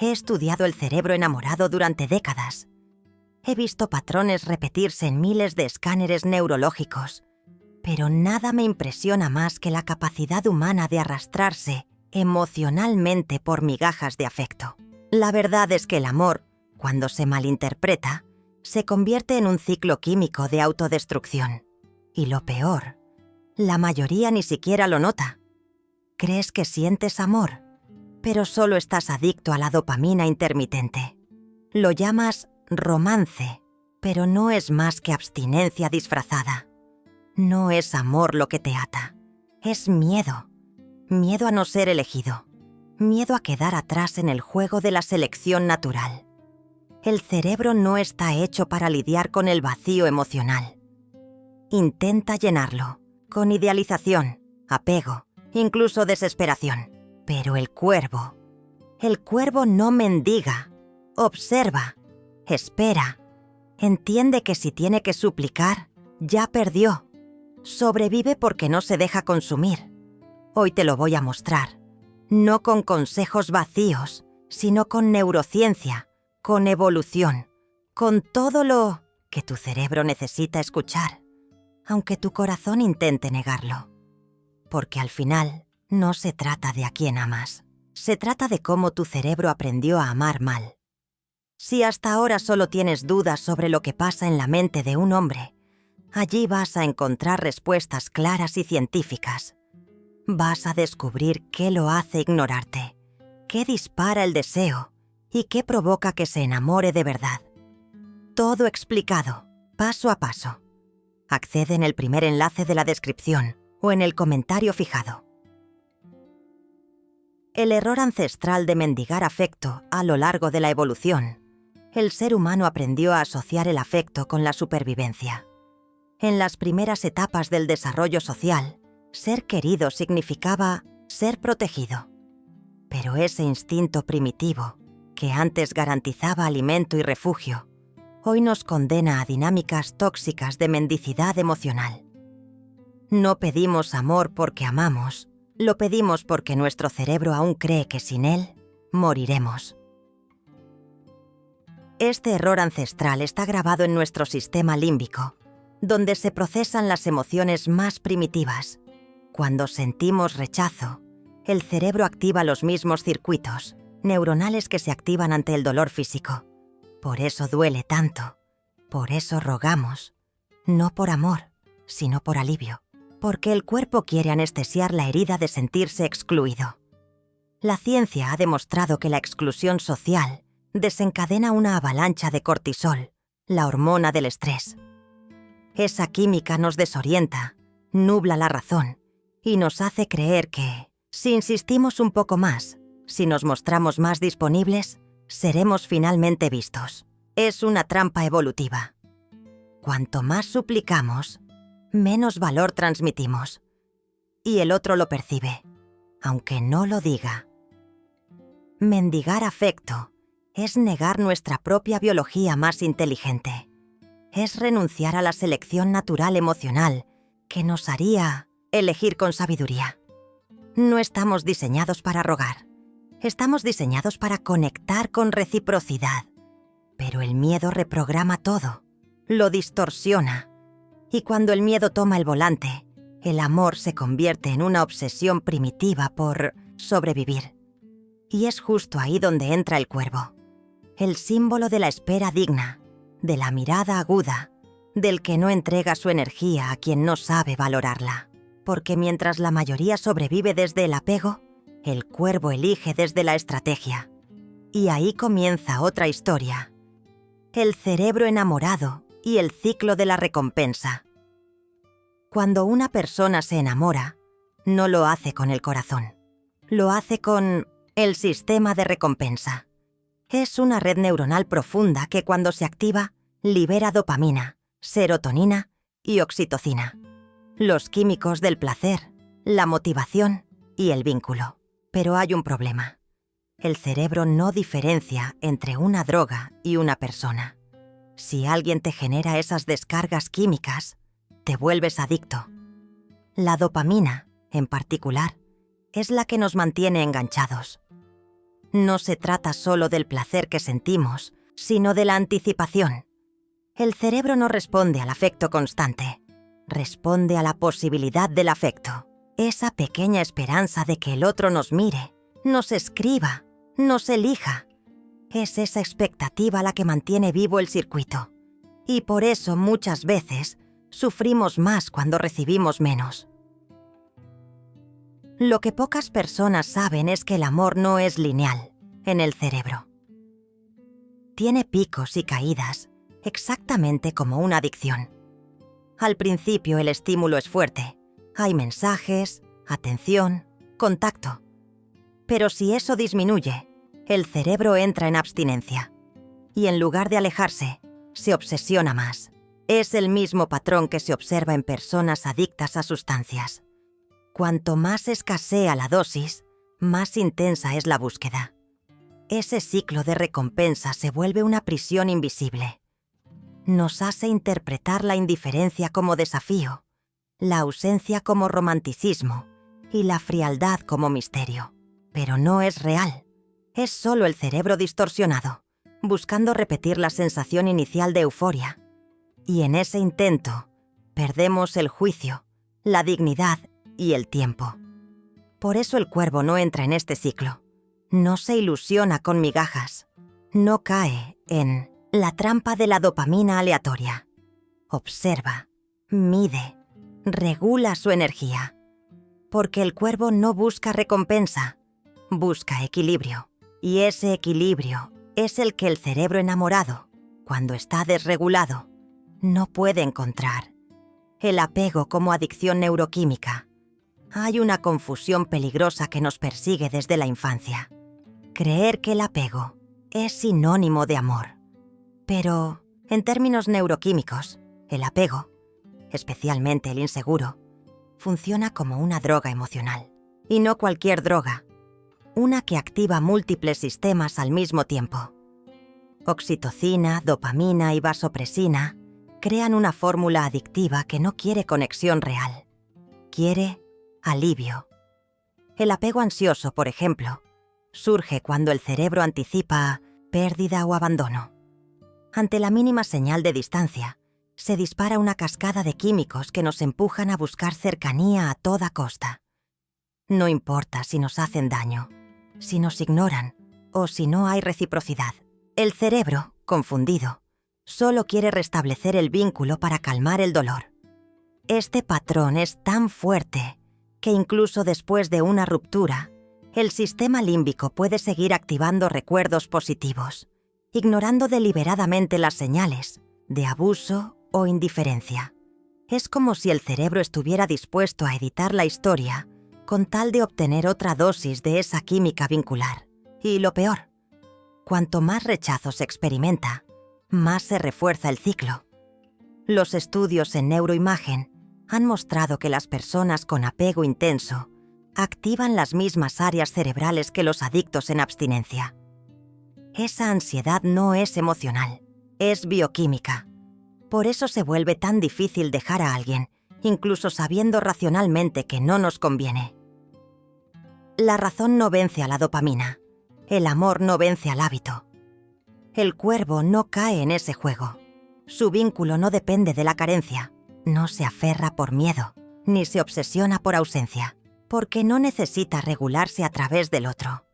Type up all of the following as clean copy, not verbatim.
He estudiado el cerebro enamorado durante décadas. He visto patrones repetirse en miles de escáneres neurológicos, pero nada me impresiona más que la capacidad humana de arrastrarse emocionalmente por migajas de afecto. La verdad es que el amor, cuando se malinterpreta, se convierte en un ciclo químico de autodestrucción. Y lo peor, la mayoría ni siquiera lo nota. Crees que sientes amor, pero solo estás adicto a la dopamina intermitente. Lo llamas romance, pero no es más que abstinencia disfrazada. No es amor lo que te ata, es miedo. Miedo a no ser elegido. Miedo a quedar atrás en el juego de la selección natural. El cerebro no está hecho para lidiar con el vacío emocional. Intenta llenarlo, con idealización, apego, incluso desesperación. Pero el cuervo no mendiga, observa, espera, entiende que si tiene que suplicar, ya perdió. Sobrevive porque no se deja consumir. Hoy te lo voy a mostrar, no con consejos vacíos, sino con neurociencia, con evolución, con todo lo que tu cerebro necesita escuchar, aunque tu corazón intente negarlo. Porque al final, no se trata de a quién amas, se trata de cómo tu cerebro aprendió a amar mal. Si hasta ahora solo tienes dudas sobre lo que pasa en la mente de un hombre, allí vas a encontrar respuestas claras y científicas. Vas a descubrir qué lo hace ignorarte, qué dispara el deseo y qué provoca que se enamore de verdad. Todo explicado, paso a paso. Accede en el primer enlace de la descripción o en el comentario fijado. El error ancestral de mendigar afecto a lo largo de la evolución. El ser humano aprendió a asociar el afecto con la supervivencia. En las primeras etapas del desarrollo social, ser querido significaba ser protegido. Pero ese instinto primitivo, que antes garantizaba alimento y refugio, hoy nos condena a dinámicas tóxicas de mendicidad emocional. No pedimos amor porque amamos, lo pedimos porque nuestro cerebro aún cree que sin él, moriremos. Este error ancestral está grabado en nuestro sistema límbico, donde se procesan las emociones más primitivas. Cuando sentimos rechazo, el cerebro activa los mismos circuitos neuronales que se activan ante el dolor físico. Por eso duele tanto. Por eso rogamos. No por amor, sino por alivio. Porque el cuerpo quiere anestesiar la herida de sentirse excluido. La ciencia ha demostrado que la exclusión social desencadena una avalancha de cortisol, la hormona del estrés. Esa química nos desorienta, nubla la razón y nos hace creer que, si insistimos un poco más, si nos mostramos más disponibles, seremos finalmente vistos. Es una trampa evolutiva. Cuanto más suplicamos, menos valor transmitimos. Y el otro lo percibe, aunque no lo diga. Mendigar afecto es negar nuestra propia biología más inteligente. Es renunciar a la selección natural emocional que nos haría elegir con sabiduría. No estamos diseñados para rogar. Estamos diseñados para conectar con reciprocidad. Pero el miedo reprograma todo, lo distorsiona. Y cuando el miedo toma el volante, el amor se convierte en una obsesión primitiva por sobrevivir. Y es justo ahí donde entra el cuervo, el símbolo de la espera digna, de la mirada aguda, del que no entrega su energía a quien no sabe valorarla. Porque mientras la mayoría sobrevive desde el apego, el cuervo elige desde la estrategia. Y ahí comienza otra historia. El cerebro enamorado y el ciclo de la recompensa. Cuando una persona se enamora, no lo hace con el corazón. Lo hace con el sistema de recompensa. Es una red neuronal profunda que cuando se activa, libera dopamina, serotonina y oxitocina. Los químicos del placer, la motivación y el vínculo. Pero hay un problema. El cerebro no diferencia entre una droga y una persona. Si alguien te genera esas descargas químicas, te vuelves adicto. La dopamina, en particular, es la que nos mantiene enganchados. No se trata solo del placer que sentimos, sino de la anticipación. El cerebro no responde al afecto constante, responde a la posibilidad del afecto. Esa pequeña esperanza de que el otro nos mire, nos escriba, nos elija. Es esa expectativa la que mantiene vivo el circuito. Y por eso muchas veces sufrimos más cuando recibimos menos. Lo que pocas personas saben es que el amor no es lineal en el cerebro. Tiene picos y caídas, exactamente como una adicción. Al principio el estímulo es fuerte. Hay mensajes, atención, contacto. Pero si eso disminuye, el cerebro entra en abstinencia. Y en lugar de alejarse, se obsesiona más. Es el mismo patrón que se observa en personas adictas a sustancias. Cuanto más escasea la dosis, más intensa es la búsqueda. Ese ciclo de recompensa se vuelve una prisión invisible. Nos hace interpretar la indiferencia como desafío, la ausencia como romanticismo y la frialdad como misterio. Pero no es real. Es solo el cerebro distorsionado, buscando repetir la sensación inicial de euforia. Y en ese intento, perdemos el juicio, la dignidad y el tiempo. Por eso el cuervo no entra en este ciclo. No se ilusiona con migajas. No cae en la trampa de la dopamina aleatoria. Observa, mide, regula su energía. Porque el cuervo no busca recompensa, busca equilibrio. Y ese equilibrio es el que el cerebro enamorado, cuando está desregulado, no puede encontrar. El apego como adicción neuroquímica. Hay una confusión peligrosa que nos persigue desde la infancia. Creer que el apego es sinónimo de amor. Pero, en términos neuroquímicos, el apego, especialmente el inseguro, funciona como una droga emocional. Y no cualquier droga, una que activa múltiples sistemas al mismo tiempo. Oxitocina, dopamina y vasopresina crean una fórmula adictiva que no quiere conexión real. Quiere alivio. El apego ansioso, por ejemplo, surge cuando el cerebro anticipa pérdida o abandono. Ante la mínima señal de distancia, se dispara una cascada de químicos que nos empujan a buscar cercanía a toda costa. No importa si nos hacen daño, si nos ignoran o si no hay reciprocidad. El cerebro, confundido, solo quiere restablecer el vínculo para calmar el dolor. Este patrón es tan fuerte que incluso después de una ruptura, el sistema límbico puede seguir activando recuerdos positivos, ignorando deliberadamente las señales de abuso o indiferencia. Es como si el cerebro estuviera dispuesto a editar la historia con tal de obtener otra dosis de esa química vincular. Y lo peor, cuanto más rechazo se experimenta, más se refuerza el ciclo. Los estudios en neuroimagen han mostrado que las personas con apego intenso activan las mismas áreas cerebrales que los adictos en abstinencia. Esa ansiedad no es emocional, es bioquímica. Por eso se vuelve tan difícil dejar a alguien, incluso sabiendo racionalmente que no nos conviene. La razón no vence a la dopamina. El amor no vence al hábito. El cuervo no cae en ese juego. Su vínculo no depende de la carencia. No se aferra por miedo, ni se obsesiona por ausencia, porque no necesita regularse a través del otro.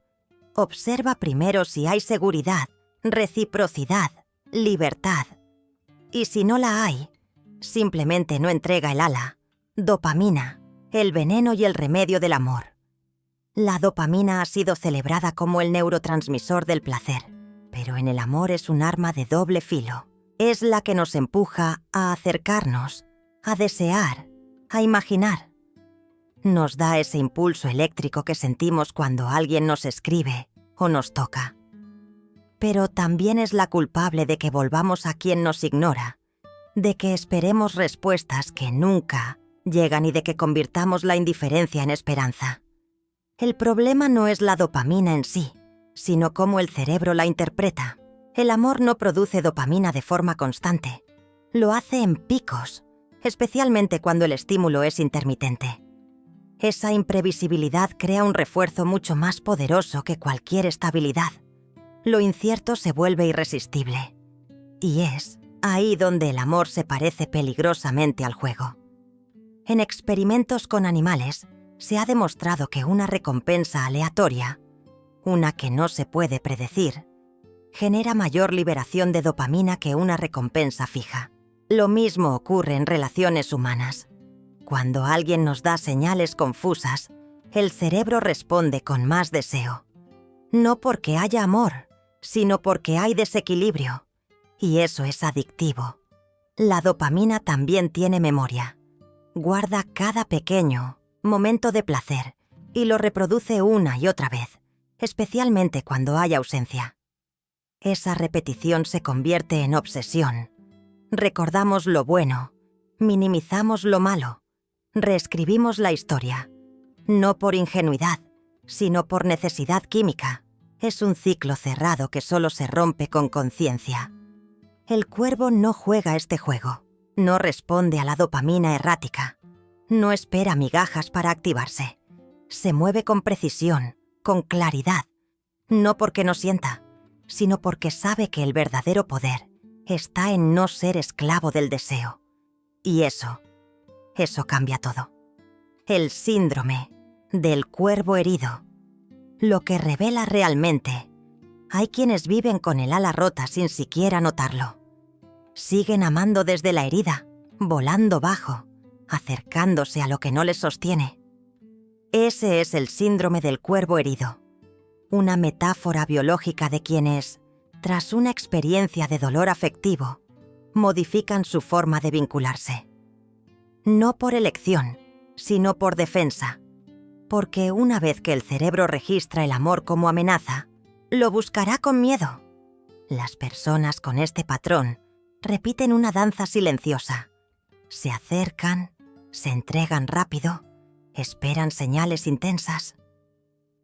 Observa primero si hay seguridad, reciprocidad, libertad. Y si no la hay, simplemente no entrega el ala, dopamina, el veneno y el remedio del amor. La dopamina ha sido celebrada como el neurotransmisor del placer, pero en el amor es un arma de doble filo. Es la que nos empuja a acercarnos, a desear, a imaginar. Nos da ese impulso eléctrico que sentimos cuando alguien nos escribe o nos toca. Pero también es la culpable de que volvamos a quien nos ignora, de que esperemos respuestas que nunca llegan y de que convirtamos la indiferencia en esperanza. El problema no es la dopamina en sí, sino cómo el cerebro la interpreta. El amor no produce dopamina de forma constante. Lo hace en picos, especialmente cuando el estímulo es intermitente. Esa imprevisibilidad crea un refuerzo mucho más poderoso que cualquier estabilidad. Lo incierto se vuelve irresistible. Y es ahí donde el amor se parece peligrosamente al juego. En experimentos con animales, se ha demostrado que una recompensa aleatoria, una que no se puede predecir, genera mayor liberación de dopamina que una recompensa fija. Lo mismo ocurre en relaciones humanas. Cuando alguien nos da señales confusas, el cerebro responde con más deseo. No porque haya amor, sino porque hay desequilibrio. Y eso es adictivo. La dopamina también tiene memoria. Guarda cada pequeño momento de placer y lo reproduce una y otra vez, especialmente cuando hay ausencia. Esa repetición se convierte en obsesión. Recordamos lo bueno, minimizamos lo malo, reescribimos la historia, no por ingenuidad, sino por necesidad química. Es un ciclo cerrado que solo se rompe con conciencia. El cuervo no juega este juego, no responde a la dopamina errática, no espera migajas para activarse. Se mueve con precisión, con claridad, no porque no sienta, sino porque sabe que el verdadero poder está en no ser esclavo del deseo. Y eso cambia todo. El síndrome del cuervo herido. Lo que revela realmente, hay quienes viven con el ala rota sin siquiera notarlo. Siguen amando desde la herida, volando bajo, acercándose a lo que no les sostiene. Ese es el síndrome del cuervo herido. Una metáfora biológica de quienes, tras una experiencia de dolor afectivo, modifican su forma de vincularse. No por elección, sino por defensa. Porque una vez que el cerebro registra el amor como amenaza, lo buscará con miedo. Las personas con este patrón repiten una danza silenciosa. Se acercan, se entregan rápido, esperan señales intensas.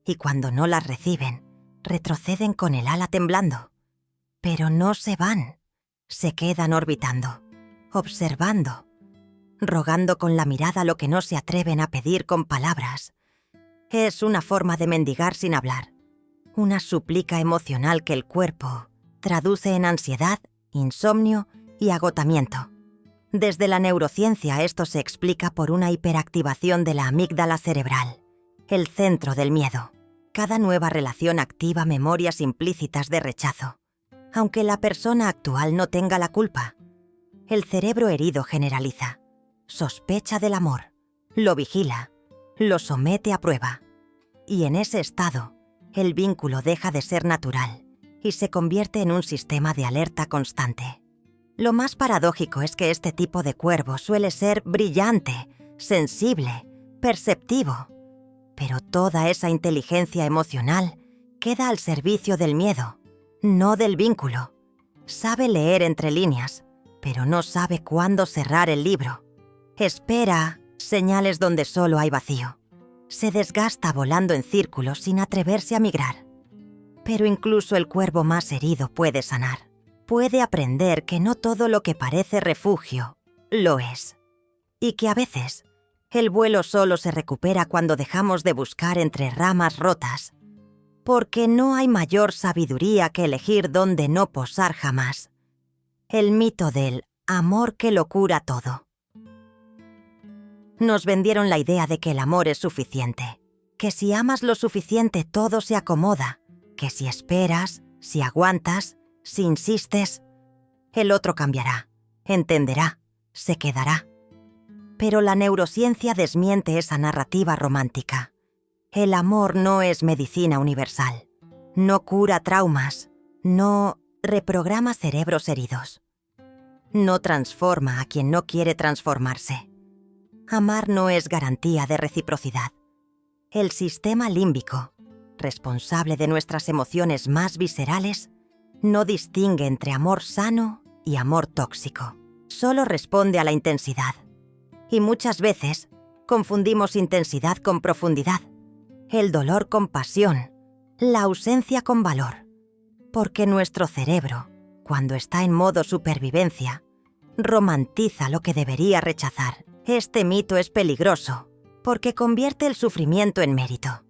Y cuando no las reciben, retroceden con el ala temblando. Pero no se van, se quedan orbitando, observando, rogando con la mirada lo que no se atreven a pedir con palabras. Es una forma de mendigar sin hablar, una súplica emocional que el cuerpo traduce en ansiedad, insomnio y agotamiento. Desde la neurociencia esto se explica por una hiperactivación de la amígdala cerebral, el centro del miedo. Cada nueva relación activa memorias implícitas de rechazo, aunque la persona actual no tenga la culpa. El cerebro herido generaliza, sospecha del amor, lo vigila, lo somete a prueba. Y en ese estado, el vínculo deja de ser natural y se convierte en un sistema de alerta constante. Lo más paradójico es que este tipo de cuervo suele ser brillante, sensible, perceptivo. Pero toda esa inteligencia emocional queda al servicio del miedo, no del vínculo. Sabe leer entre líneas, pero no sabe cuándo cerrar el libro. Espera señales donde solo hay vacío. Se desgasta volando en círculos sin atreverse a migrar. Pero incluso el cuervo más herido puede sanar. Puede aprender que no todo lo que parece refugio lo es. Y que a veces el vuelo solo se recupera cuando dejamos de buscar entre ramas rotas. Porque no hay mayor sabiduría que elegir dónde no posar jamás. El mito del amor que lo cura todo. Nos vendieron la idea de que el amor es suficiente, que si amas lo suficiente todo se acomoda, que si esperas, si aguantas, si insistes, el otro cambiará, entenderá, se quedará. Pero la neurociencia desmiente esa narrativa romántica. El amor no es medicina universal, no cura traumas, no reprograma cerebros heridos, no transforma a quien no quiere transformarse. Amar no es garantía de reciprocidad. El sistema límbico, responsable de nuestras emociones más viscerales, no distingue entre amor sano y amor tóxico. Solo responde a la intensidad. Y muchas veces confundimos intensidad con profundidad, el dolor con pasión, la ausencia con valor. Porque nuestro cerebro, cuando está en modo supervivencia, romantiza lo que debería rechazar. Este mito es peligroso, porque convierte el sufrimiento en mérito.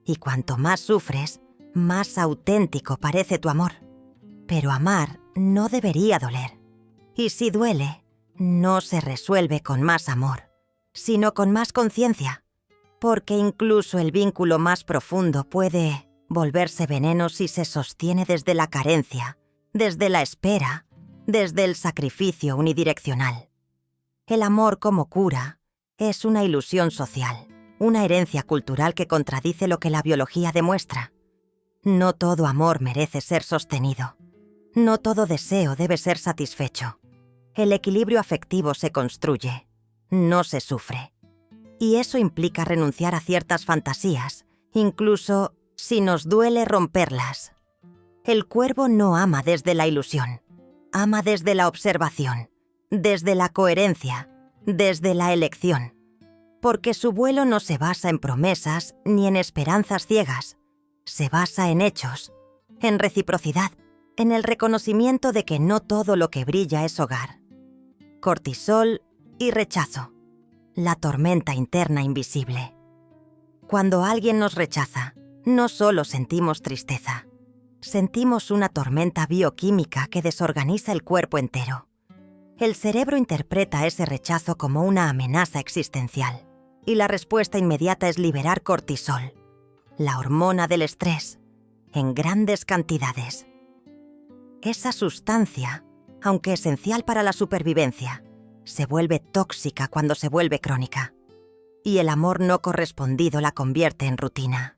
Y cuanto más sufres, más auténtico parece tu amor. Pero amar no debería doler. Y si duele, no se resuelve con más amor, sino con más conciencia, porque incluso el vínculo más profundo puede volverse veneno si se sostiene desde la carencia, desde la espera, desde el sacrificio unidireccional. El amor como cura es una ilusión social, una herencia cultural que contradice lo que la biología demuestra. No todo amor merece ser sostenido. No todo deseo debe ser satisfecho. El equilibrio afectivo se construye, no se sufre. Y eso implica renunciar a ciertas fantasías, incluso si nos duele romperlas. El cuervo no ama desde la ilusión, ama desde la observación, desde la coherencia, desde la elección. Porque su vuelo no se basa en promesas ni en esperanzas ciegas, se basa en hechos, en reciprocidad, en el reconocimiento de que no todo lo que brilla es hogar. Cortisol y rechazo. La tormenta interna invisible. Cuando alguien nos rechaza, no solo sentimos tristeza, sentimos una tormenta bioquímica que desorganiza el cuerpo entero. El cerebro interpreta ese rechazo como una amenaza existencial, y la respuesta inmediata es liberar cortisol, la hormona del estrés, en grandes cantidades. Esa sustancia, aunque esencial para la supervivencia, se vuelve tóxica cuando se vuelve crónica. Y el amor no correspondido la convierte en rutina.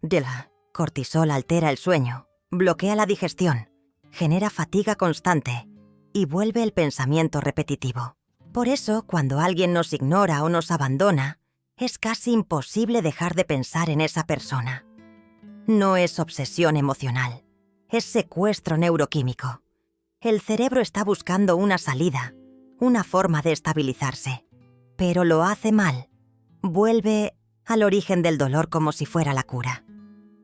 Cortisol altera el sueño, bloquea la digestión, genera fatiga constante y vuelve el pensamiento repetitivo. Por eso, cuando alguien nos ignora o nos abandona, es casi imposible dejar de pensar en esa persona. No es obsesión emocional, es secuestro neuroquímico. El cerebro está buscando una salida, una forma de estabilizarse, pero lo hace mal. Vuelve al origen del dolor como si fuera la cura.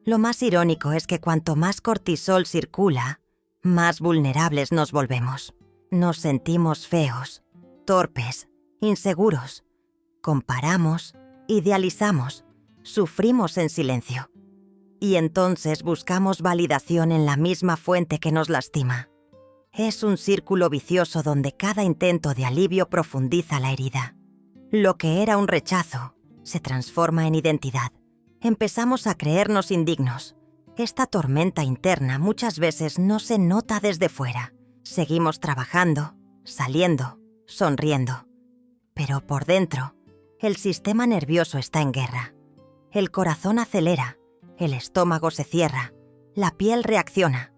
Lo más irónico es que cuanto más cortisol circula, más vulnerables nos volvemos. Nos sentimos feos, torpes, inseguros. Comparamos, idealizamos, sufrimos en silencio. Y entonces buscamos validación en la misma fuente que nos lastima. Es un círculo vicioso donde cada intento de alivio profundiza la herida. Lo que era un rechazo se transforma en identidad. Empezamos a creernos indignos. Esta tormenta interna muchas veces no se nota desde fuera. Seguimos trabajando, saliendo, sonriendo. Pero por dentro, el sistema nervioso está en guerra. El corazón acelera, el estómago se cierra, la piel reacciona.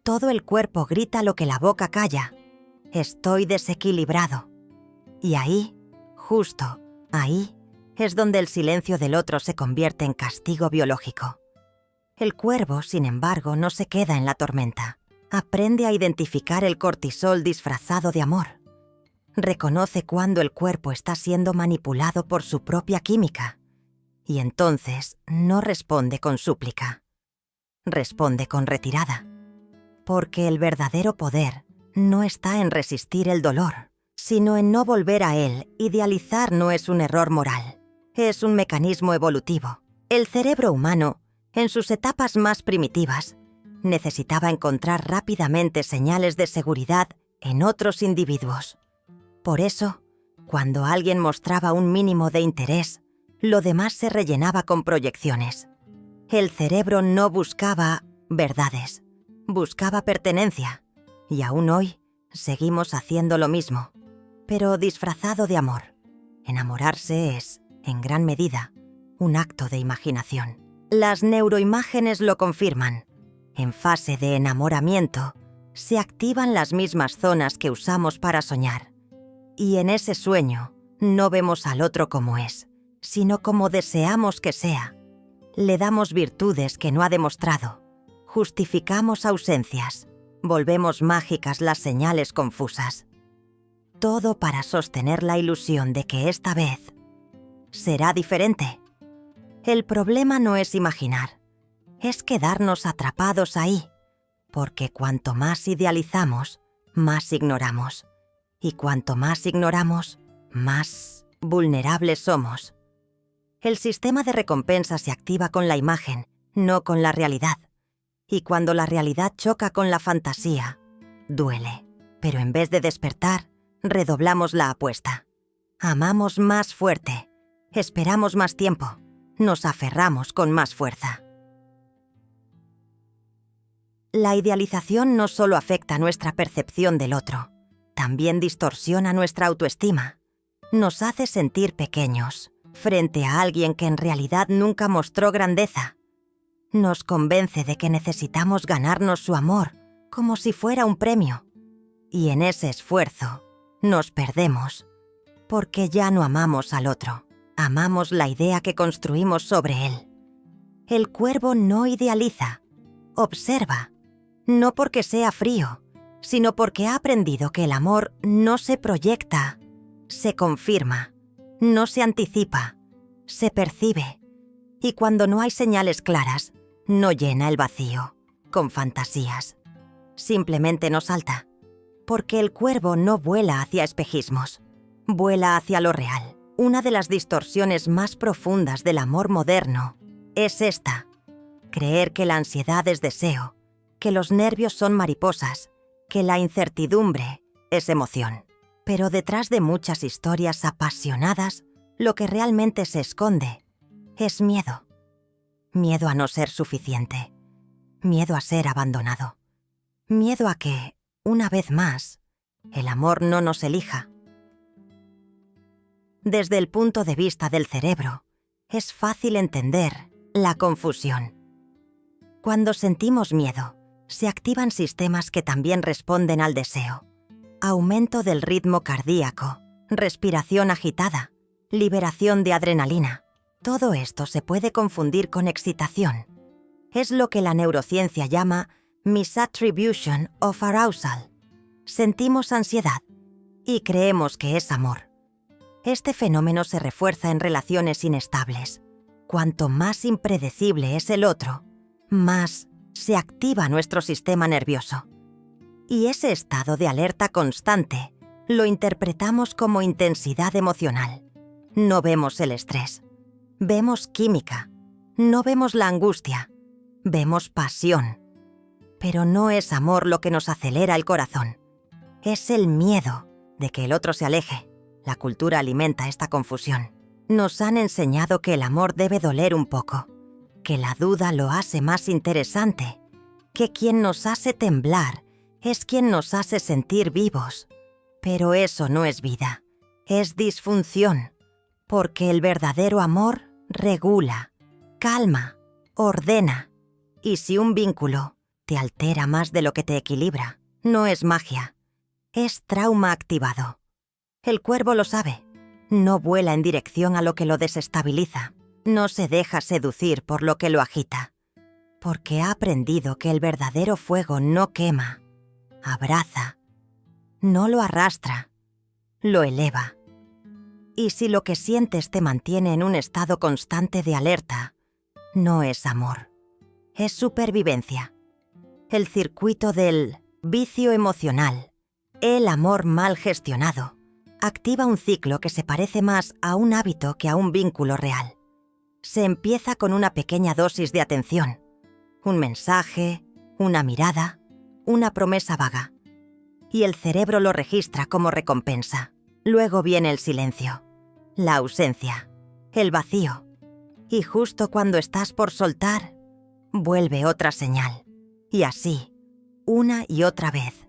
Todo el cuerpo grita lo que la boca calla. Estoy desequilibrado. Y ahí, justo ahí, es donde el silencio del otro se convierte en castigo biológico. El cuervo, sin embargo, no se queda en la tormenta. Aprende a identificar el cortisol disfrazado de amor. Reconoce cuando el cuerpo está siendo manipulado por su propia química. Y entonces no responde con súplica. Responde con retirada. Porque el verdadero poder no está en resistir el dolor, sino en no volver a él. Idealizar no es un error moral, es un mecanismo evolutivo. El cerebro humano, en sus etapas más primitivas, necesitaba encontrar rápidamente señales de seguridad en otros individuos. Por eso, cuando alguien mostraba un mínimo de interés, lo demás se rellenaba con proyecciones. El cerebro no buscaba verdades, buscaba pertenencia, y aún hoy seguimos haciendo lo mismo, pero disfrazado de amor. Enamorarse es, en gran medida, un acto de imaginación. Las neuroimágenes lo confirman. En fase de enamoramiento, se activan las mismas zonas que usamos para soñar. Y en ese sueño, no vemos al otro como es, sino como deseamos que sea. Le damos virtudes que no ha demostrado. Justificamos ausencias, volvemos mágicas las señales confusas. Todo para sostener la ilusión de que esta vez será diferente. El problema no es imaginar, es quedarnos atrapados ahí, porque cuanto más idealizamos, más ignoramos. Y cuanto más ignoramos, más vulnerables somos. El sistema de recompensa se activa con la imagen, no con la realidad. Y cuando la realidad choca con la fantasía, duele. Pero en vez de despertar, redoblamos la apuesta. Amamos más fuerte, esperamos más tiempo, nos aferramos con más fuerza. La idealización no solo afecta nuestra percepción del otro, también distorsiona nuestra autoestima. Nos hace sentir pequeños frente a alguien que en realidad nunca mostró grandeza. Nos convence de que necesitamos ganarnos su amor como si fuera un premio. Y en ese esfuerzo nos perdemos, porque ya no amamos al otro, amamos la idea que construimos sobre él. El cuervo no idealiza, observa, no porque sea frío, sino porque ha aprendido que el amor no se proyecta, se confirma, no se anticipa, se percibe, y cuando no hay señales claras, no llena el vacío con fantasías. Simplemente no salta, porque el cuervo no vuela hacia espejismos, vuela hacia lo real. Una de las distorsiones más profundas del amor moderno es esta: creer que la ansiedad es deseo, que los nervios son mariposas, que la incertidumbre es emoción. Pero detrás de muchas historias apasionadas, lo que realmente se esconde es miedo. Miedo a no ser suficiente, miedo a ser abandonado, miedo a que, una vez más, el amor no nos elija. Desde el punto de vista del cerebro, es fácil entender la confusión. Cuando sentimos miedo, se activan sistemas que también responden al deseo. Aumento del ritmo cardíaco, respiración agitada, liberación de adrenalina. Todo esto se puede confundir con excitación. Es lo que la neurociencia llama misattribution of arousal. Sentimos ansiedad y creemos que es amor. Este fenómeno se refuerza en relaciones inestables. Cuanto más impredecible es el otro, más se activa nuestro sistema nervioso. Y ese estado de alerta constante lo interpretamos como intensidad emocional. No vemos el estrés, vemos química, no vemos la angustia, vemos pasión. Pero no es amor lo que nos acelera el corazón, es el miedo de que el otro se aleje. La cultura alimenta esta confusión. Nos han enseñado que el amor debe doler un poco, que la duda lo hace más interesante, que quien nos hace temblar es quien nos hace sentir vivos. Pero eso no es vida, es disfunción, porque el verdadero amor regula, calma, ordena. Y si un vínculo te altera más de lo que te equilibra, no es magia, es trauma activado. El cuervo lo sabe, no vuela en dirección a lo que lo desestabiliza, no se deja seducir por lo que lo agita, porque ha aprendido que el verdadero fuego no quema, abraza, no lo arrastra, lo eleva. Y si lo que sientes te mantiene en un estado constante de alerta, no es amor, es supervivencia. El circuito del vicio emocional, el amor mal gestionado, activa un ciclo que se parece más a un hábito que a un vínculo real. Se empieza con una pequeña dosis de atención, un mensaje, una mirada, una promesa vaga, y el cerebro lo registra como recompensa. Luego viene el silencio, la ausencia, el vacío, y justo cuando estás por soltar, vuelve otra señal, y así, una y otra vez.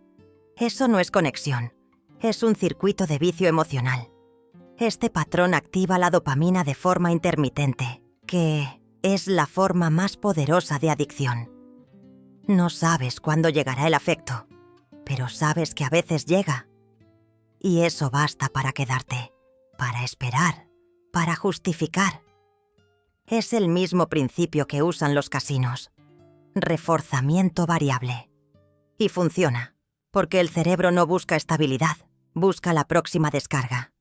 Eso no es conexión, es un circuito de vicio emocional. Este patrón activa la dopamina de forma intermitente, que es la forma más poderosa de adicción. No sabes cuándo llegará el afecto, pero sabes que a veces llega. Y eso basta para quedarte, para esperar, para justificar. Es el mismo principio que usan los casinos. Reforzamiento variable. Y funciona, porque el cerebro no busca estabilidad, busca la próxima descarga.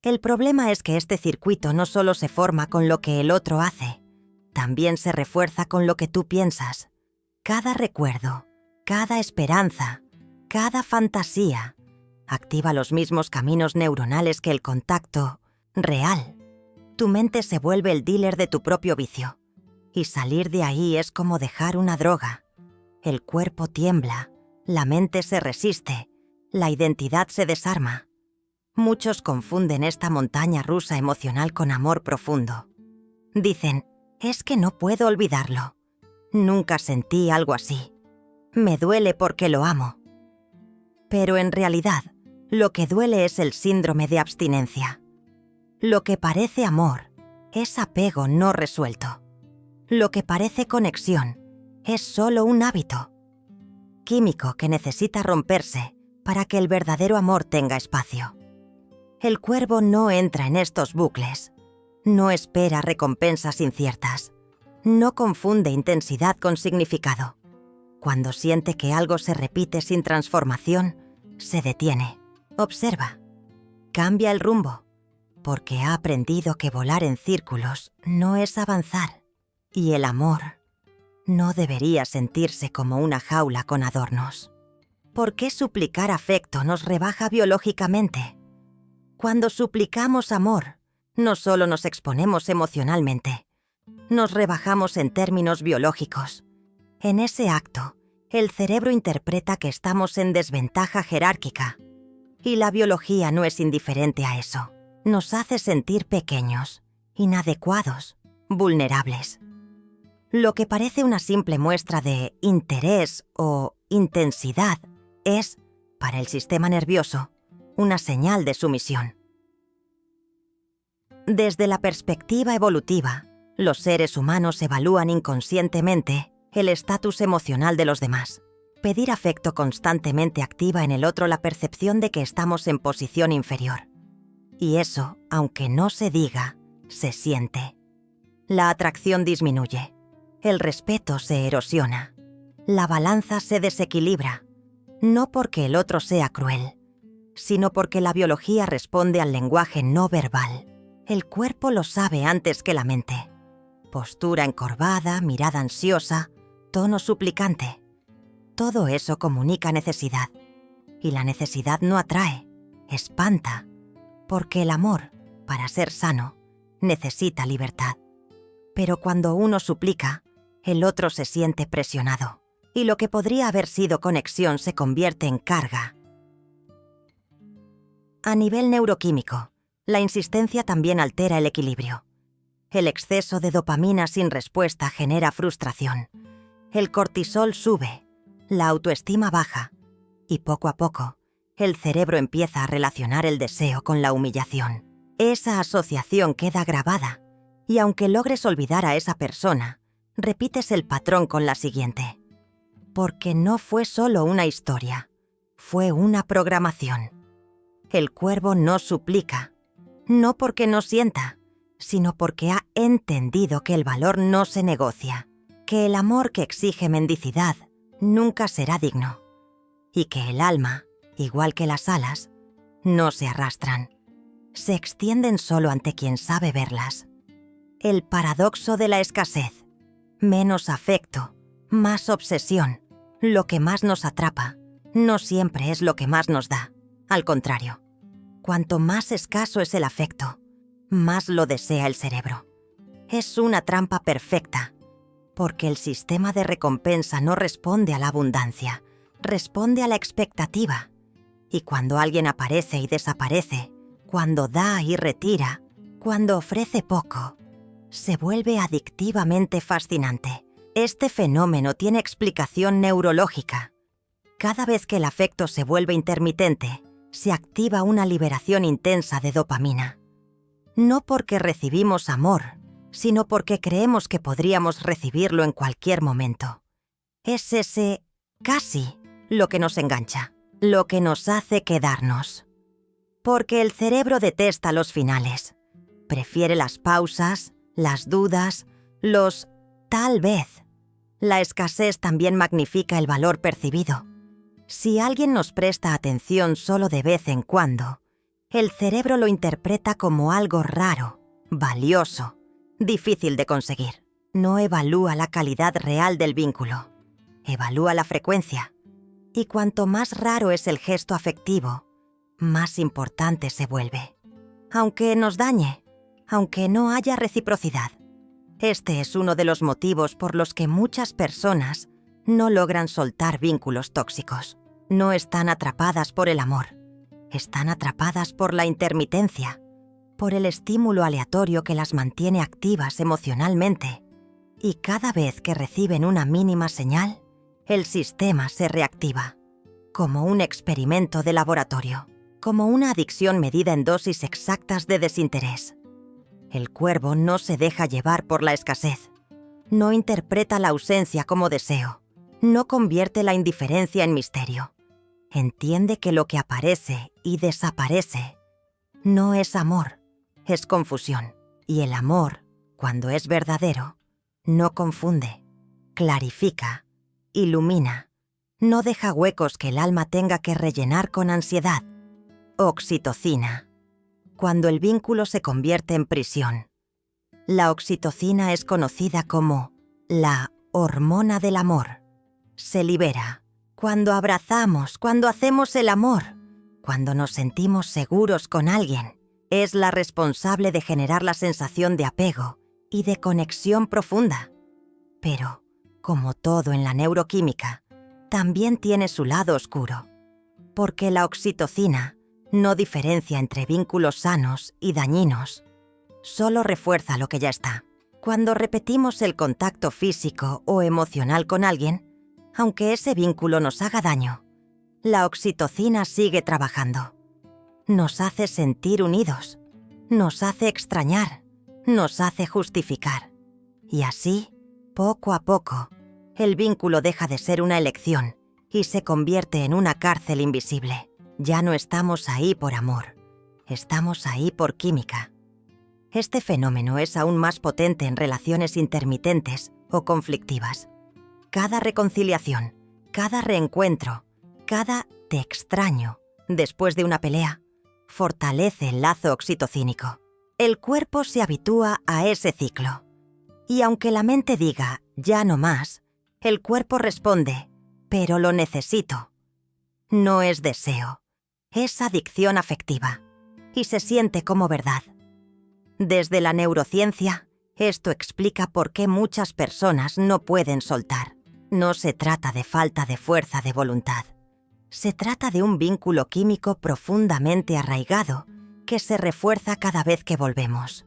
El problema es que este circuito no solo se forma con lo que el otro hace, también se refuerza con lo que tú piensas. Cada recuerdo, cada esperanza, cada fantasía activa los mismos caminos neuronales que el contacto real. Tu mente se vuelve el dealer de tu propio vicio. Y salir de ahí es como dejar una droga. El cuerpo tiembla, la mente se resiste, la identidad se desarma. Muchos confunden esta montaña rusa emocional con amor profundo. Dicen, es que no puedo olvidarlo. Nunca sentí algo así. Me duele porque lo amo. Pero en realidad, lo que duele es el síndrome de abstinencia. Lo que parece amor es apego no resuelto. Lo que parece conexión es solo un hábito químico que necesita romperse para que el verdadero amor tenga espacio. El cuervo no entra en estos bucles. No espera recompensas inciertas. No confunde intensidad con significado. Cuando siente que algo se repite sin transformación, se detiene, observa, cambia el rumbo, porque ha aprendido que volar en círculos no es avanzar, y el amor no debería sentirse como una jaula con adornos. ¿Por qué suplicar afecto nos rebaja biológicamente? Cuando suplicamos amor, no solo nos exponemos emocionalmente, nos rebajamos en términos biológicos. En ese acto, el cerebro interpreta que estamos en desventaja jerárquica, y la biología no es indiferente a eso. Nos hace sentir pequeños, inadecuados, vulnerables. Lo que parece una simple muestra de interés o intensidad es, para el sistema nervioso, una señal de sumisión. Desde la perspectiva evolutiva, los seres humanos evalúan inconscientemente el estatus emocional de los demás. Pedir afecto constantemente activa en el otro la percepción de que estamos en posición inferior. Y eso, aunque no se diga, se siente. La atracción disminuye. El respeto se erosiona. La balanza se desequilibra. No porque el otro sea cruel, sino porque la biología responde al lenguaje no verbal. El cuerpo lo sabe antes que la mente. Postura encorvada, mirada ansiosa, tono suplicante. Todo eso comunica necesidad. Y la necesidad no atrae, espanta, porque el amor, para ser sano, necesita libertad. Pero cuando uno suplica, el otro se siente presionado, y lo que podría haber sido conexión se convierte en carga. A nivel neuroquímico, la insistencia también altera el equilibrio. El exceso de dopamina sin respuesta genera frustración. El cortisol sube, la autoestima baja, y poco a poco, el cerebro empieza a relacionar el deseo con la humillación. Esa asociación queda grabada, y aunque logres olvidar a esa persona, repites el patrón con la siguiente. Porque no fue solo una historia, fue una programación. El cuervo no suplica, no porque no sienta, sino porque ha entendido que el valor no se negocia, que el amor que exige mendicidad nunca será digno, y que el alma, igual que las alas, no se arrastran, se extienden solo ante quien sabe verlas. El paradoxo de la escasez. Menos afecto, más obsesión. Lo que más nos atrapa no siempre es lo que más nos da. Al contrario, cuanto más escaso es el afecto, más lo desea el cerebro. Es una trampa perfecta, porque el sistema de recompensa no responde a la abundancia, responde a la expectativa. Y cuando alguien aparece y desaparece, cuando da y retira, cuando ofrece poco, se vuelve adictivamente fascinante. Este fenómeno tiene explicación neurológica. Cada vez que el afecto se vuelve intermitente, se activa una liberación intensa de dopamina. No porque recibimos amor, sino porque creemos que podríamos recibirlo en cualquier momento. Es ese casi lo que nos engancha, lo que nos hace quedarnos. Porque el cerebro detesta los finales. Prefiere las pausas, las dudas, los tal vez. La escasez también magnifica el valor percibido. Si alguien nos presta atención solo de vez en cuando, el cerebro lo interpreta como algo raro, valioso, difícil de conseguir. No evalúa la calidad real del vínculo, evalúa la frecuencia. Y cuanto más raro es el gesto afectivo, más importante se vuelve. Aunque nos dañe, aunque no haya reciprocidad. Este es uno de los motivos por los que muchas personas no logran soltar vínculos tóxicos. No están atrapadas por el amor, están atrapadas por la intermitencia, por el estímulo aleatorio que las mantiene activas emocionalmente. Y cada vez que reciben una mínima señal, el sistema se reactiva, como un experimento de laboratorio, como una adicción medida en dosis exactas de desinterés. El cuervo no se deja llevar por la escasez, no interpreta la ausencia como deseo, no convierte la indiferencia en misterio. Entiende que lo que aparece y desaparece no es amor, es confusión. Y el amor, cuando es verdadero, no confunde, clarifica, ilumina, no deja huecos que el alma tenga que rellenar con ansiedad. Oxitocina. Cuando el vínculo se convierte en prisión. La oxitocina es conocida como la hormona del amor. Se libera cuando abrazamos, cuando hacemos el amor, cuando nos sentimos seguros con alguien. Es la responsable de generar la sensación de apego y de conexión profunda. Pero, como todo en la neuroquímica, también tiene su lado oscuro, porque la oxitocina no diferencia entre vínculos sanos y dañinos, solo refuerza lo que ya está. Cuando repetimos el contacto físico o emocional con alguien, aunque ese vínculo nos haga daño, la oxitocina sigue trabajando. Nos hace sentir unidos, nos hace extrañar, nos hace justificar. Y así, poco a poco, el vínculo deja de ser una elección y se convierte en una cárcel invisible. Ya no estamos ahí por amor, estamos ahí por química. Este fenómeno es aún más potente en relaciones intermitentes o conflictivas. Cada reconciliación, cada reencuentro, cada te extraño después de una pelea, fortalece el lazo oxitocínico. El cuerpo se habitúa a ese ciclo. Y aunque la mente diga, ya no más, el cuerpo responde, pero lo necesito. No es deseo, es adicción afectiva, y se siente como verdad. Desde la neurociencia, esto explica por qué muchas personas no pueden soltar. No se trata de falta de fuerza de voluntad. Se trata de un vínculo químico profundamente arraigado que se refuerza cada vez que volvemos.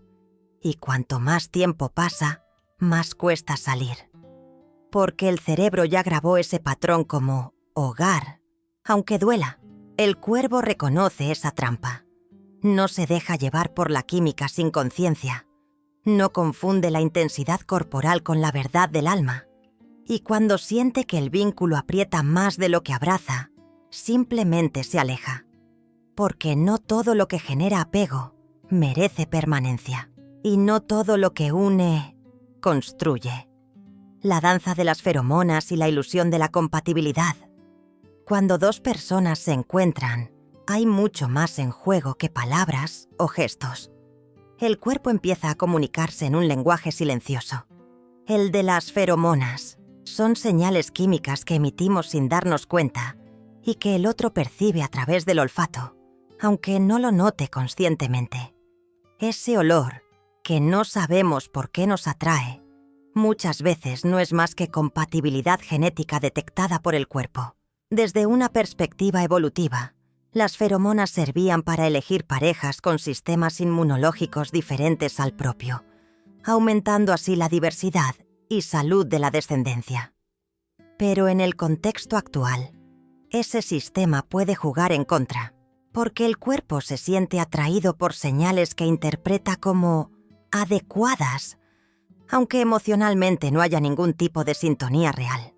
Y cuanto más tiempo pasa, más cuesta salir. Porque el cerebro ya grabó ese patrón como hogar. Aunque duela, el cuervo reconoce esa trampa. No se deja llevar por la química sin conciencia. No confunde la intensidad corporal con la verdad del alma. Y cuando siente que el vínculo aprieta más de lo que abraza, simplemente se aleja. Porque no todo lo que genera apego merece permanencia. Y no todo lo que une, construye. La danza de las feromonas y la ilusión de la compatibilidad. Cuando dos personas se encuentran, hay mucho más en juego que palabras o gestos. El cuerpo empieza a comunicarse en un lenguaje silencioso. El de las feromonas. Son señales químicas que emitimos sin darnos cuenta y que el otro percibe a través del olfato, aunque no lo note conscientemente. Ese olor, que no sabemos por qué nos atrae, muchas veces no es más que compatibilidad genética detectada por el cuerpo. Desde una perspectiva evolutiva, las feromonas servían para elegir parejas con sistemas inmunológicos diferentes al propio, aumentando así la diversidad y salud de la descendencia. Pero en el contexto actual, ese sistema puede jugar en contra, porque el cuerpo se siente atraído por señales que interpreta como adecuadas, aunque emocionalmente no haya ningún tipo de sintonía real.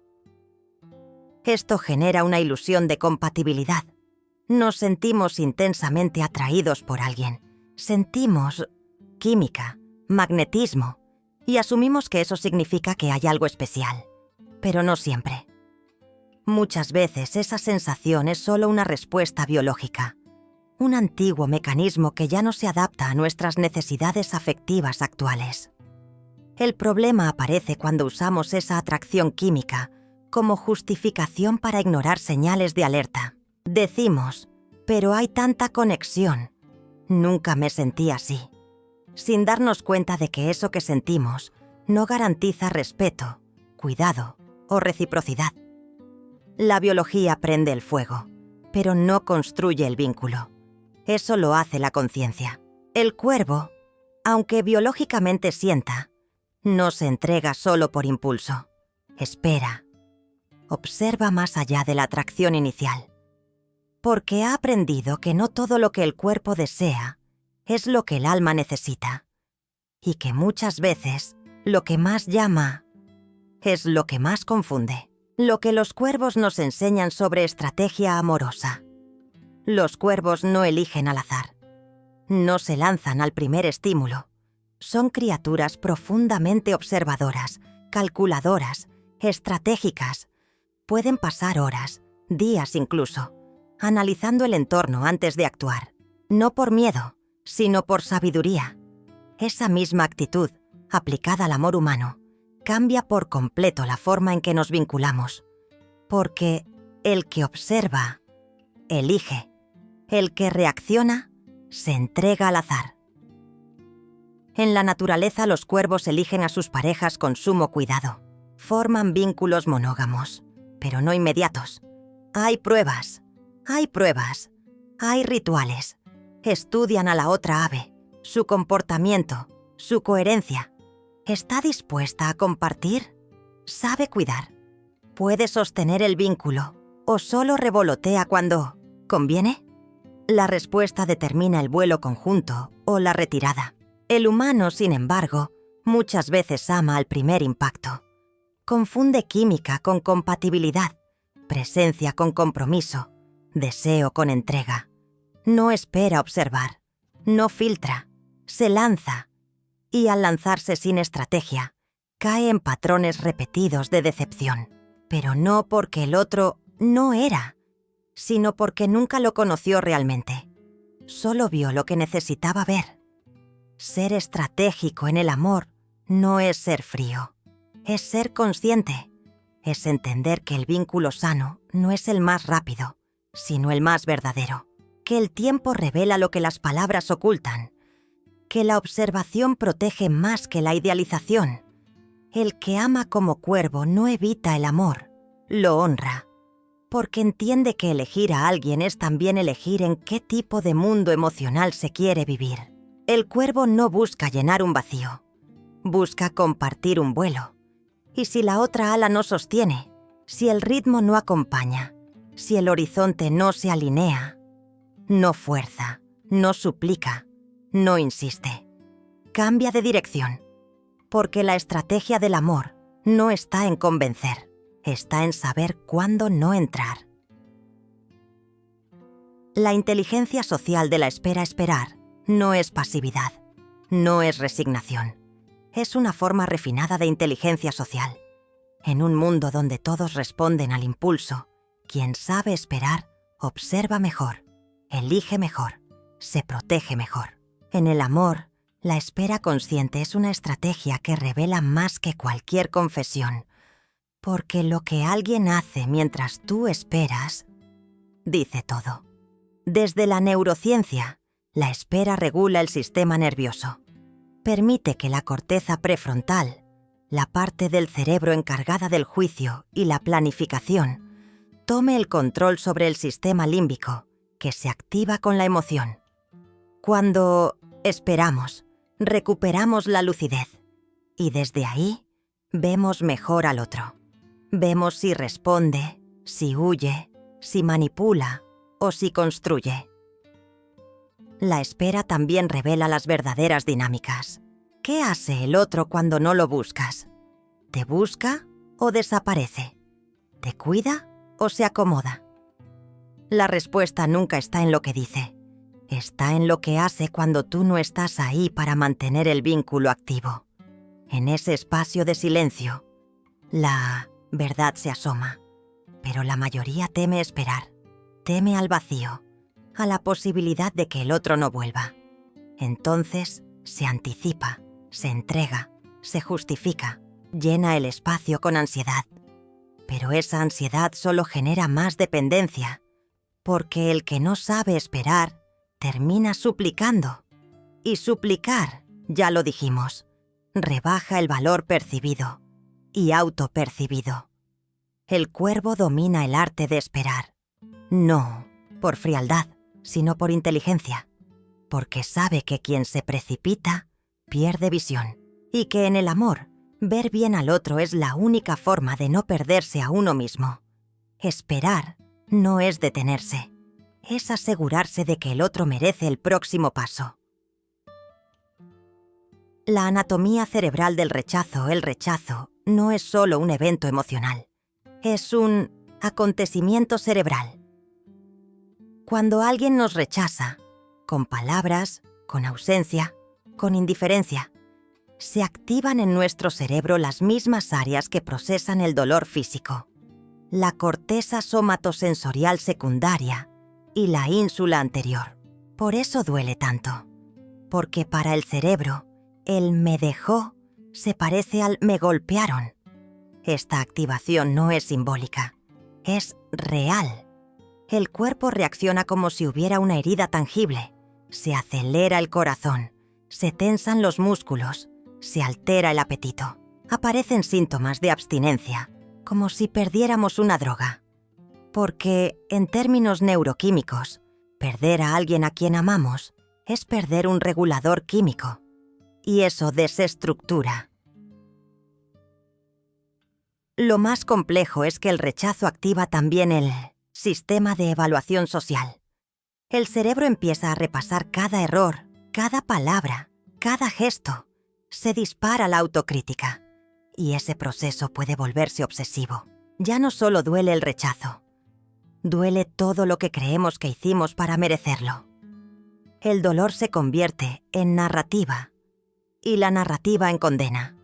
Esto genera una ilusión de compatibilidad. Nos sentimos intensamente atraídos por alguien. Sentimos química, magnetismo, y asumimos que eso significa que hay algo especial. Pero no siempre. Muchas veces esa sensación es solo una respuesta biológica, un antiguo mecanismo que ya no se adapta a nuestras necesidades afectivas actuales. El problema aparece cuando usamos esa atracción química como justificación para ignorar señales de alerta. Decimos, pero hay tanta conexión. Nunca me sentí así. sin darnos cuenta de que eso que sentimos no garantiza respeto, cuidado o reciprocidad. La biología prende el fuego, pero no construye el vínculo. Eso lo hace la conciencia. El cuervo, aunque biológicamente sienta, no se entrega solo por impulso. Espera. Observa más allá de la atracción inicial. Porque ha aprendido que no todo lo que el cuerpo desea es lo que el alma necesita. Y que muchas veces lo que más llama es lo que más confunde. Lo que los cuervos nos enseñan sobre estrategia amorosa. Los cuervos no eligen al azar. No se lanzan al primer estímulo. Son criaturas profundamente observadoras, calculadoras, estratégicas. Pueden pasar horas, días incluso, analizando el entorno antes de actuar. No por miedo, sino por sabiduría. Esa misma actitud, aplicada al amor humano, cambia por completo la forma en que nos vinculamos. Porque el que observa, elige. El que reacciona, se entrega al azar. En la naturaleza los cuervos eligen a sus parejas con sumo cuidado. Forman vínculos monógamos, pero no inmediatos. Hay pruebas, hay rituales. Estudian a la otra ave, su comportamiento, su coherencia. ¿Está dispuesta a compartir? ¿Sabe cuidar? ¿Puede sostener el vínculo o solo revolotea cuando conviene? La respuesta determina el vuelo conjunto o la retirada. El humano, sin embargo, muchas veces ama al primer impacto. Confunde química con compatibilidad, presencia con compromiso, deseo con entrega. No espera observar, no filtra, se lanza. Y al lanzarse sin estrategia, cae en patrones repetidos de decepción. Pero no porque el otro no era, sino porque nunca lo conoció realmente. Solo vio lo que necesitaba ver. Ser estratégico en el amor no es ser frío, es ser consciente, es entender que el vínculo sano no es el más rápido, sino el más verdadero, que el tiempo revela lo que las palabras ocultan, que la observación protege más que la idealización. El que ama como cuervo no evita el amor, lo honra, porque entiende que elegir a alguien es también elegir en qué tipo de mundo emocional se quiere vivir. El cuervo no busca llenar un vacío, busca compartir un vuelo. Y si la otra ala no sostiene, si el ritmo no acompaña, si el horizonte no se alinea, no fuerza, no suplica, no insiste. Cambia de dirección, porque la estrategia del amor no está en convencer, está en saber cuándo no entrar. La inteligencia social de la espera-esperar no es pasividad, no es resignación. Es una forma refinada de inteligencia social. En un mundo donde todos responden al impulso, quien sabe esperar, observa mejor, elige mejor, se protege mejor. En el amor, la espera consciente es una estrategia que revela más que cualquier confesión, porque lo que alguien hace mientras tú esperas, dice todo. Desde la neurociencia, la espera regula el sistema nervioso. Permite que la corteza prefrontal, la parte del cerebro encargada del juicio y la planificación, tome el control sobre el sistema límbico, que se activa con la emoción. Cuando esperamos, recuperamos la lucidez y desde ahí vemos mejor al otro. Vemos si responde, si huye, si manipula o si construye. La espera también revela las verdaderas dinámicas. ¿Qué hace el otro cuando no lo buscas? ¿Te busca o desaparece? ¿Te cuida o se acomoda? La respuesta nunca está en lo que dice. Está en lo que hace cuando tú no estás ahí para mantener el vínculo activo. En ese espacio de silencio, la verdad se asoma, pero la mayoría teme esperar, teme al vacío, a la posibilidad de que el otro no vuelva. Entonces se anticipa, se entrega, se justifica, llena el espacio con ansiedad. Pero esa ansiedad solo genera más dependencia, porque el que no sabe esperar termina suplicando. Y suplicar Ya lo dijimos, rebaja el valor percibido y autopercibido. El cuervo domina el arte de esperar. No por frialdad, sino por inteligencia. Porque sabe que quien se precipita pierde visión. Y que en el amor, ver bien al otro es la única forma de no perderse a uno mismo. Esperar no es detenerse. Es asegurarse de que el otro merece el próximo paso. La anatomía cerebral del rechazo, el rechazo, no es solo un evento emocional. Es un acontecimiento cerebral. Cuando alguien nos rechaza, con palabras, con ausencia, con indiferencia, se activan en nuestro cerebro las mismas áreas que procesan el dolor físico, la corteza somatosensorial secundaria y la ínsula anterior. Por eso duele tanto, porque para el cerebro, el me dejó se parece al me golpearon. Esta activación no es simbólica, es real. El cuerpo reacciona como si hubiera una herida tangible. Se acelera el corazón, se tensan los músculos, se altera el apetito. Aparecen síntomas de abstinencia, como si perdiéramos una droga. Porque, en términos neuroquímicos, perder a alguien a quien amamos es perder un regulador químico. Y eso desestructura. Lo más complejo es que el rechazo activa también el sistema de evaluación social. El cerebro empieza a repasar cada error, cada palabra, cada gesto. Se dispara la autocrítica. Y ese proceso puede volverse obsesivo. Ya no solo duele el rechazo. Duele todo lo que creemos que hicimos para merecerlo. El dolor se convierte en narrativa. Y la narrativa en condena.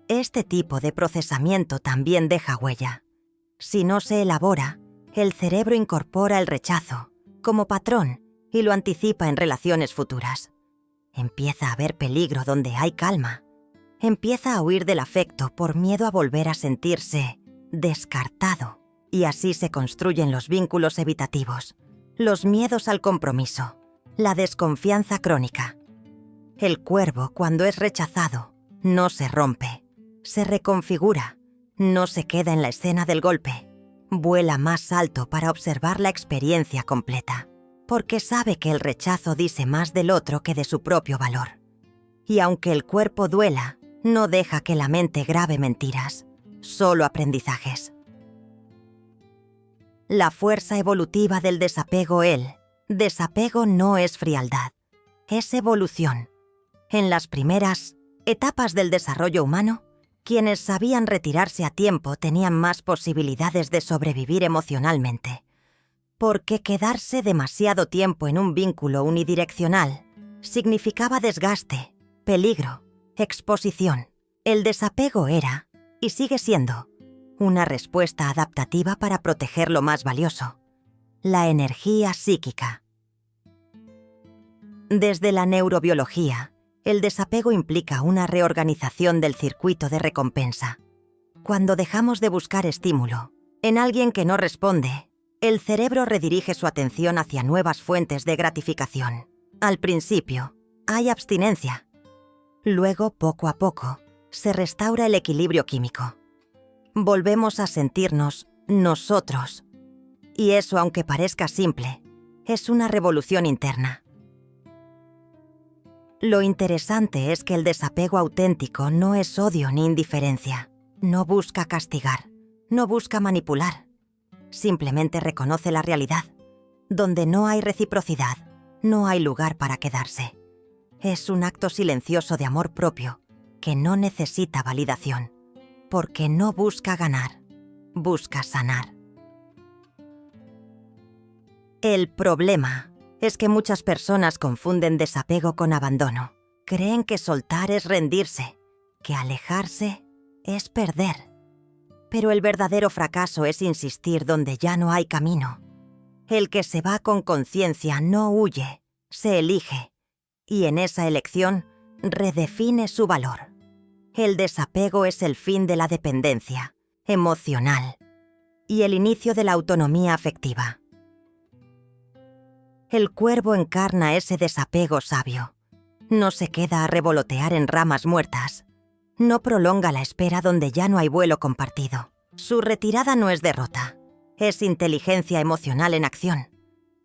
Este tipo de procesamiento también deja huella. Si no se elabora, el cerebro incorpora el rechazo como patrón y lo anticipa en relaciones futuras. Empieza a ver peligro donde hay calma. Empieza a huir del afecto por miedo a volver a sentirse descartado. Y así se construyen los vínculos evitativos, los miedos al compromiso, la desconfianza crónica. El cuervo, cuando es rechazado, no se rompe, se reconfigura, no se queda en la escena del golpe, vuela más alto para observar la experiencia completa, porque sabe que el rechazo dice más del otro que de su propio valor. Y aunque el cuerpo duela, no deja que la mente grabe mentiras, solo aprendizajes. La fuerza evolutiva del desapego, el desapego no es frialdad, es evolución. En las primeras etapas del desarrollo humano, quienes sabían retirarse a tiempo tenían más posibilidades de sobrevivir emocionalmente, porque quedarse demasiado tiempo en un vínculo unidireccional significaba desgaste, peligro, exposición. El desapego era, y sigue siendo, una respuesta adaptativa para proteger lo más valioso, la energía psíquica. Desde la neurobiología, el desapego implica una reorganización del circuito de recompensa. Cuando dejamos de buscar estímulo en alguien que no responde, el cerebro redirige su atención hacia nuevas fuentes de gratificación. Al principio, hay abstinencia. Luego, poco a poco, se restaura el equilibrio químico. Volvemos a sentirnos nosotros. Y eso, aunque parezca simple, es una revolución interna. Lo interesante es que el desapego auténtico no es odio ni indiferencia. No busca castigar, no busca manipular. Simplemente reconoce la realidad. Donde no hay reciprocidad, no hay lugar para quedarse. Es un acto silencioso de amor propio que no necesita validación, porque no busca ganar, busca sanar. El problema es que muchas personas confunden desapego con abandono. Creen que soltar es rendirse, que alejarse es perder. Pero el verdadero fracaso es insistir donde ya no hay camino. El que se va con conciencia no huye, se elige, y en esa elección redefine su valor. El desapego es el fin de la dependencia emocional y el inicio de la autonomía afectiva. El cuervo encarna ese desapego sabio. No se queda a revolotear en ramas muertas. No prolonga la espera donde ya no hay vuelo compartido. Su retirada no es derrota, es inteligencia emocional en acción,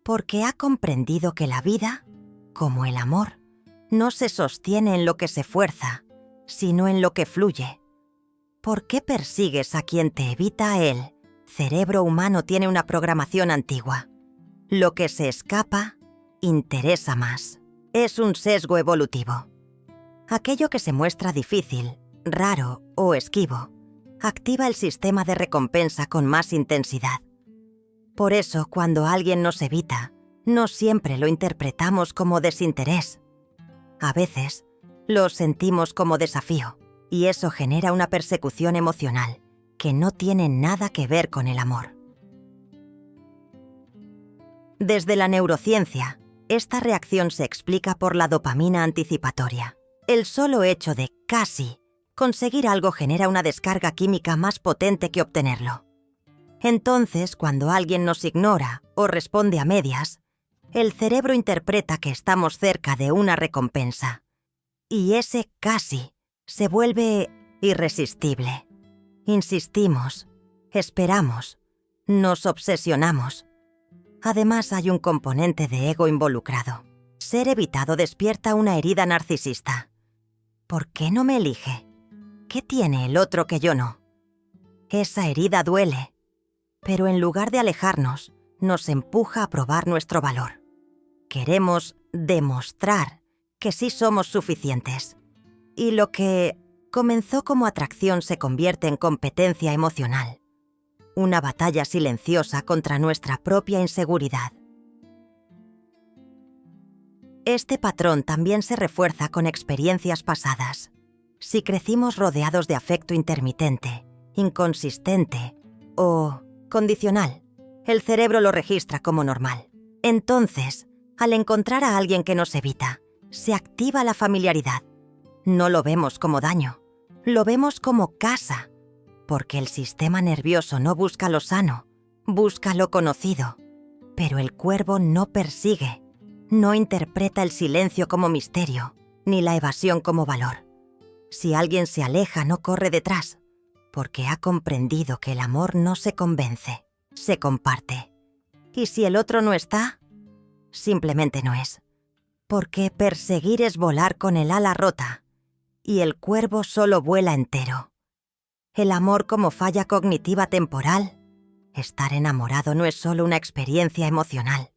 porque ha comprendido que la vida, como el amor, no se sostiene en lo que se fuerza, sino en lo que fluye. ¿Por qué persigues a quien te evita? El cerebro humano tiene una programación antigua. Lo que se escapa interesa más. Es un sesgo evolutivo. Aquello que se muestra difícil, raro o esquivo, activa el sistema de recompensa con más intensidad. Por eso, cuando alguien nos evita, no siempre lo interpretamos como desinterés. A veces, lo sentimos como desafío, y eso genera una persecución emocional que no tiene nada que ver con el amor. Desde la neurociencia, esta reacción se explica por la dopamina anticipatoria. El solo hecho de casi conseguir algo genera una descarga química más potente que obtenerlo. Entonces, cuando alguien nos ignora o responde a medias, el cerebro interpreta que estamos cerca de una recompensa. Y ese casi se vuelve irresistible. Insistimos, esperamos, nos obsesionamos. Además, hay un componente de ego involucrado. Ser evitado despierta una herida narcisista. ¿Por qué no me elige? ¿Qué tiene el otro que yo no? Esa herida duele, pero en lugar de alejarnos, nos empuja a probar nuestro valor. Queremos demostrar que sí somos suficientes. Y lo que comenzó como atracción se convierte en competencia emocional. Una batalla silenciosa contra nuestra propia inseguridad. Este patrón también se refuerza con experiencias pasadas. Si crecimos rodeados de afecto intermitente, inconsistente o condicional, el cerebro lo registra como normal. Entonces, al encontrar a alguien que nos evita, se activa la familiaridad. No lo vemos como daño, lo vemos como casa, porque el sistema nervioso no busca lo sano, busca lo conocido. Pero el cuervo no persigue, no interpreta el silencio como misterio, ni la evasión como valor. Si alguien se aleja, no corre detrás, porque ha comprendido que el amor no se convence, se comparte. Y si el otro no está, simplemente no es. Porque perseguir es volar con el ala rota, y el cuervo solo vuela entero. El amor como falla cognitiva temporal. Estar enamorado no es solo una experiencia emocional,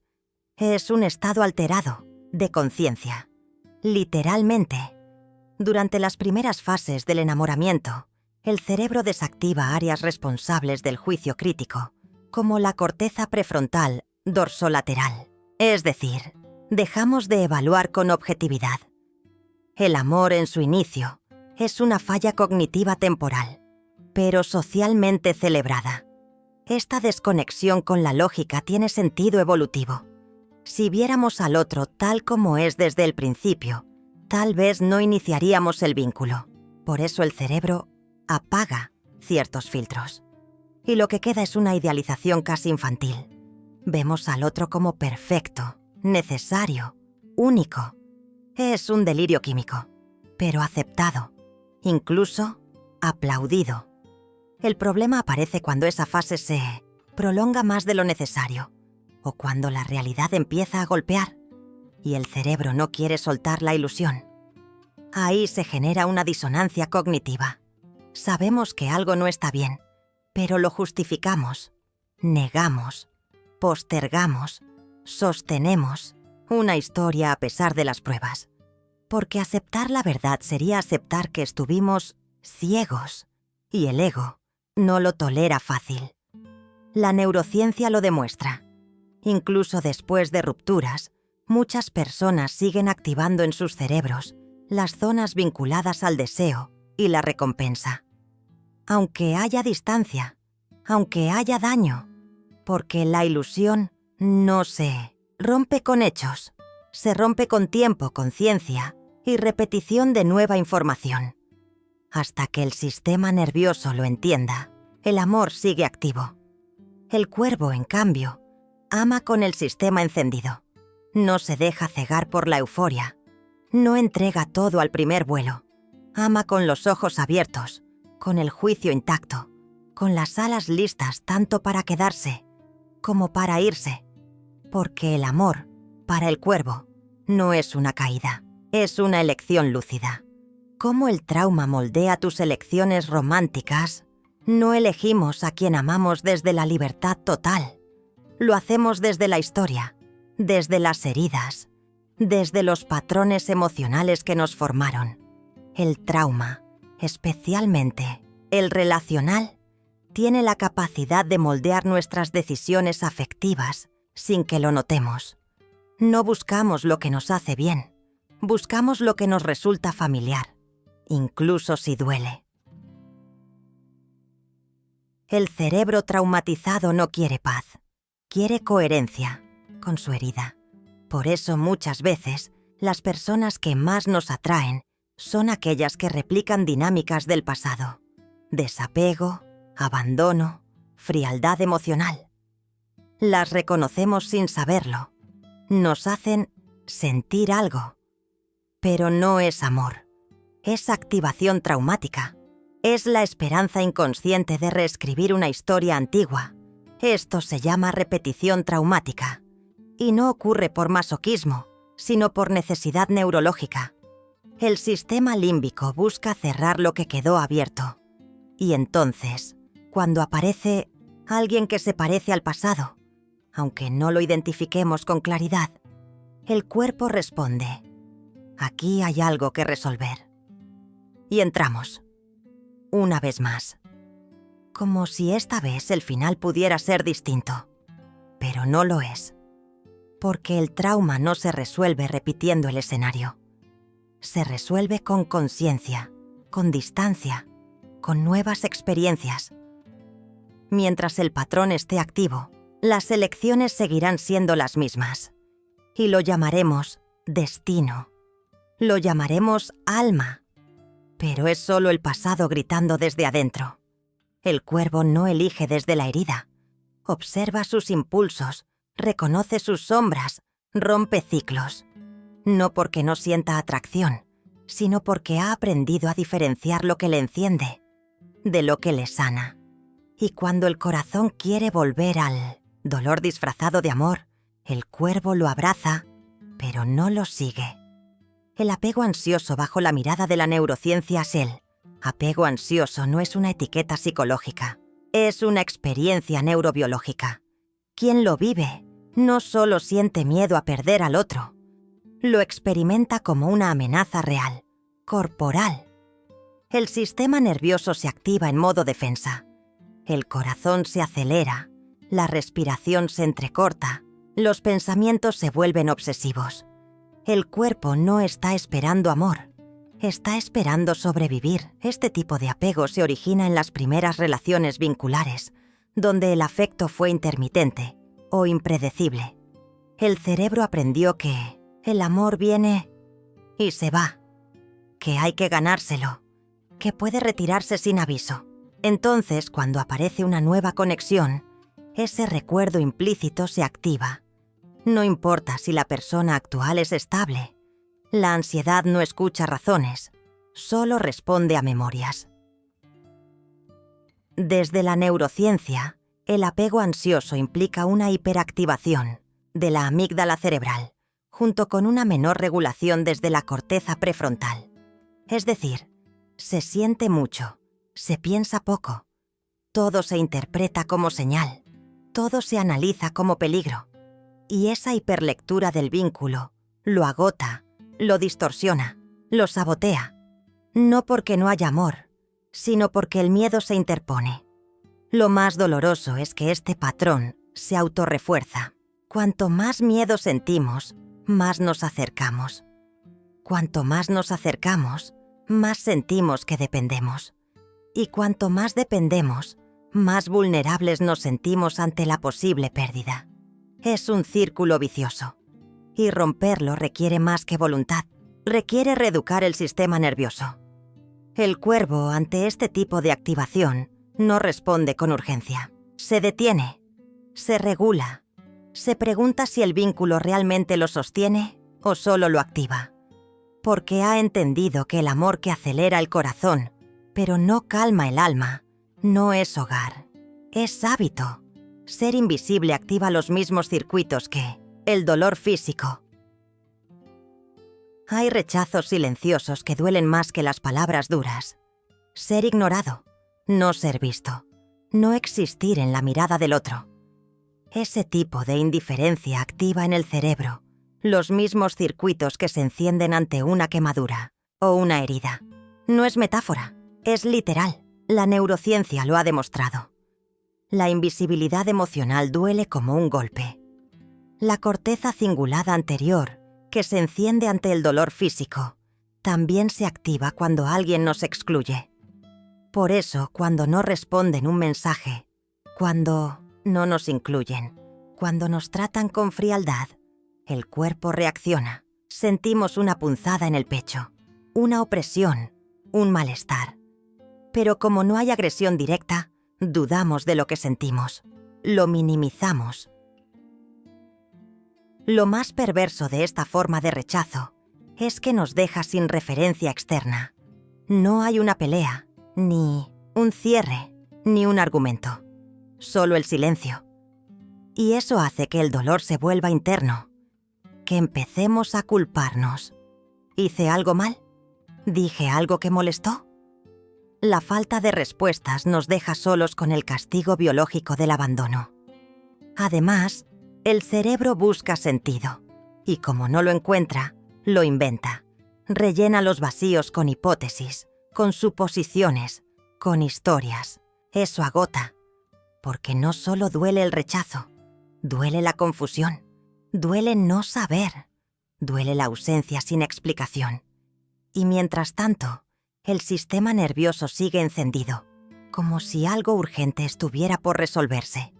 es un estado alterado de conciencia. Literalmente, durante las primeras fases del enamoramiento, el cerebro desactiva áreas responsables del juicio crítico, como la corteza prefrontal dorsolateral. Es decir, dejamos de evaluar con objetividad. El amor en su inicio es una falla cognitiva temporal, pero socialmente celebrada. Esta desconexión con la lógica tiene sentido evolutivo. Si viéramos al otro tal como es desde el principio, tal vez no iniciaríamos el vínculo. Por eso el cerebro apaga ciertos filtros. Y lo que queda es una idealización casi infantil. Vemos al otro como perfecto, necesario, único. Es un delirio químico, pero aceptado, incluso aplaudido. El problema aparece cuando esa fase se prolonga más de lo necesario, o cuando la realidad empieza a golpear y el cerebro no quiere soltar la ilusión. Ahí se genera una disonancia cognitiva. Sabemos que algo no está bien, pero lo justificamos, negamos, postergamos, sostenemos una historia a pesar de las pruebas. Porque aceptar la verdad sería aceptar que estuvimos ciegos, y el ego no lo tolera fácil. La neurociencia lo demuestra. Incluso después de rupturas, muchas personas siguen activando en sus cerebros las zonas vinculadas al deseo y la recompensa. Aunque haya distancia, aunque haya daño, porque la ilusión no se rompe con hechos, se rompe con tiempo, conciencia y repetición de nueva información. Hasta que el sistema nervioso lo entienda, el amor sigue activo. El cuervo, en cambio, ama con el sistema encendido. No se deja cegar por la euforia. No entrega todo al primer vuelo. Ama con los ojos abiertos, con el juicio intacto, con las alas listas tanto para quedarse como para irse. Porque el amor, para el cuervo, no es una caída, es una elección lúcida. Cómo el trauma moldea tus elecciones románticas. No elegimos a quien amamos desde la libertad total. Lo hacemos desde la historia, desde las heridas, desde los patrones emocionales que nos formaron. El trauma, especialmente el relacional, tiene la capacidad de moldear nuestras decisiones afectivas sin que lo notemos. No buscamos lo que nos hace bien, buscamos lo que nos resulta familiar, incluso si duele. El cerebro traumatizado no quiere paz, quiere coherencia con su herida. Por eso muchas veces las personas que más nos atraen son aquellas que replican dinámicas del pasado: desapego, abandono, frialdad emocional. Las reconocemos sin saberlo. Nos hacen sentir algo. Pero no es amor. Es activación traumática. Es la esperanza inconsciente de reescribir una historia antigua. Esto se llama repetición traumática. Y no ocurre por masoquismo, sino por necesidad neurológica. El sistema límbico busca cerrar lo que quedó abierto. Y entonces, cuando aparece alguien que se parece al pasado, aunque no lo identifiquemos con claridad, el cuerpo responde: aquí hay algo que resolver. Y entramos. Una vez más. Como si esta vez el final pudiera ser distinto. Pero no lo es. Porque el trauma no se resuelve repitiendo el escenario. Se resuelve con conciencia, con distancia, con nuevas experiencias. Mientras el patrón esté activo, las elecciones seguirán siendo las mismas. Y lo llamaremos destino. Lo llamaremos alma. Pero es solo el pasado gritando desde adentro. El cuervo no elige desde la herida. Observa sus impulsos, reconoce sus sombras, rompe ciclos. No porque no sienta atracción, sino porque ha aprendido a diferenciar lo que le enciende de lo que le sana. Y cuando el corazón quiere volver al dolor disfrazado de amor, el cuervo lo abraza, pero no lo sigue. El apego ansioso bajo la mirada de la neurociencia SEL. Apego ansioso no es una etiqueta psicológica, es una experiencia neurobiológica. Quien lo vive no solo siente miedo a perder al otro, lo experimenta como una amenaza real, corporal. El sistema nervioso se activa en modo defensa. El corazón se acelera, la respiración se entrecorta, los pensamientos se vuelven obsesivos. El cuerpo no está esperando amor, está esperando sobrevivir. Este tipo de apego se origina en las primeras relaciones vinculares, donde el afecto fue intermitente o impredecible. El cerebro aprendió que el amor viene y se va, que hay que ganárselo, que puede retirarse sin aviso. Entonces, cuando aparece una nueva conexión, ese recuerdo implícito se activa. No importa si la persona actual es estable. La ansiedad no escucha razones, solo responde a memorias. Desde la neurociencia, el apego ansioso implica una hiperactivación de la amígdala cerebral, junto con una menor regulación desde la corteza prefrontal. Es decir, se siente mucho, se piensa poco, todo se interpreta como señal, todo se analiza como peligro. Y esa hiperlectura del vínculo lo agota, lo distorsiona, lo sabotea. No porque no haya amor, sino porque el miedo se interpone. Lo más doloroso es que este patrón se autorrefuerza. Cuanto más miedo sentimos, más nos acercamos. Cuanto más nos acercamos, más sentimos que dependemos. Y cuanto más dependemos, más vulnerables nos sentimos ante la posible pérdida. Es un círculo vicioso. Y romperlo requiere más que voluntad. Requiere reeducar el sistema nervioso. El cuervo, ante este tipo de activación, no responde con urgencia. Se detiene, se regula, se pregunta si el vínculo realmente lo sostiene o solo lo activa. porque ha entendido que el amor que acelera el corazón, pero no calma el alma, no es hogar, es hábito. Ser invisible activa los mismos circuitos que el dolor físico. Hay rechazos silenciosos que duelen más que las palabras duras. Ser ignorado, no ser visto, no existir en la mirada del otro. Ese tipo de indiferencia activa en el cerebro los mismos circuitos que se encienden ante una quemadura o una herida. No es metáfora, es literal. La neurociencia lo ha demostrado. La invisibilidad emocional duele como un golpe. La corteza cingulada anterior, que se enciende ante el dolor físico, también se activa cuando alguien nos excluye. Por eso, cuando no responden un mensaje, cuando no nos incluyen, cuando nos tratan con frialdad, el cuerpo reacciona. Sentimos una punzada en el pecho, una opresión, un malestar. Pero como no hay agresión directa, dudamos de lo que sentimos, lo minimizamos. Lo más perverso de esta forma de rechazo es que nos deja sin referencia externa. No hay una pelea, ni un cierre, ni un argumento. Solo el silencio. Y eso hace que el dolor se vuelva interno, que empecemos a culparnos. ¿Hice algo mal? ¿Dije algo que molestó? La falta de respuestas nos deja solos con el castigo biológico del abandono. Además, el cerebro busca sentido, y como no lo encuentra, lo inventa. Rellena los vacíos con hipótesis, con suposiciones, con historias. Eso agota, porque no solo duele el rechazo, duele la confusión, duele no saber, duele la ausencia sin explicación. Y mientras tanto, el sistema nervioso sigue encendido, como si algo urgente estuviera por resolverse.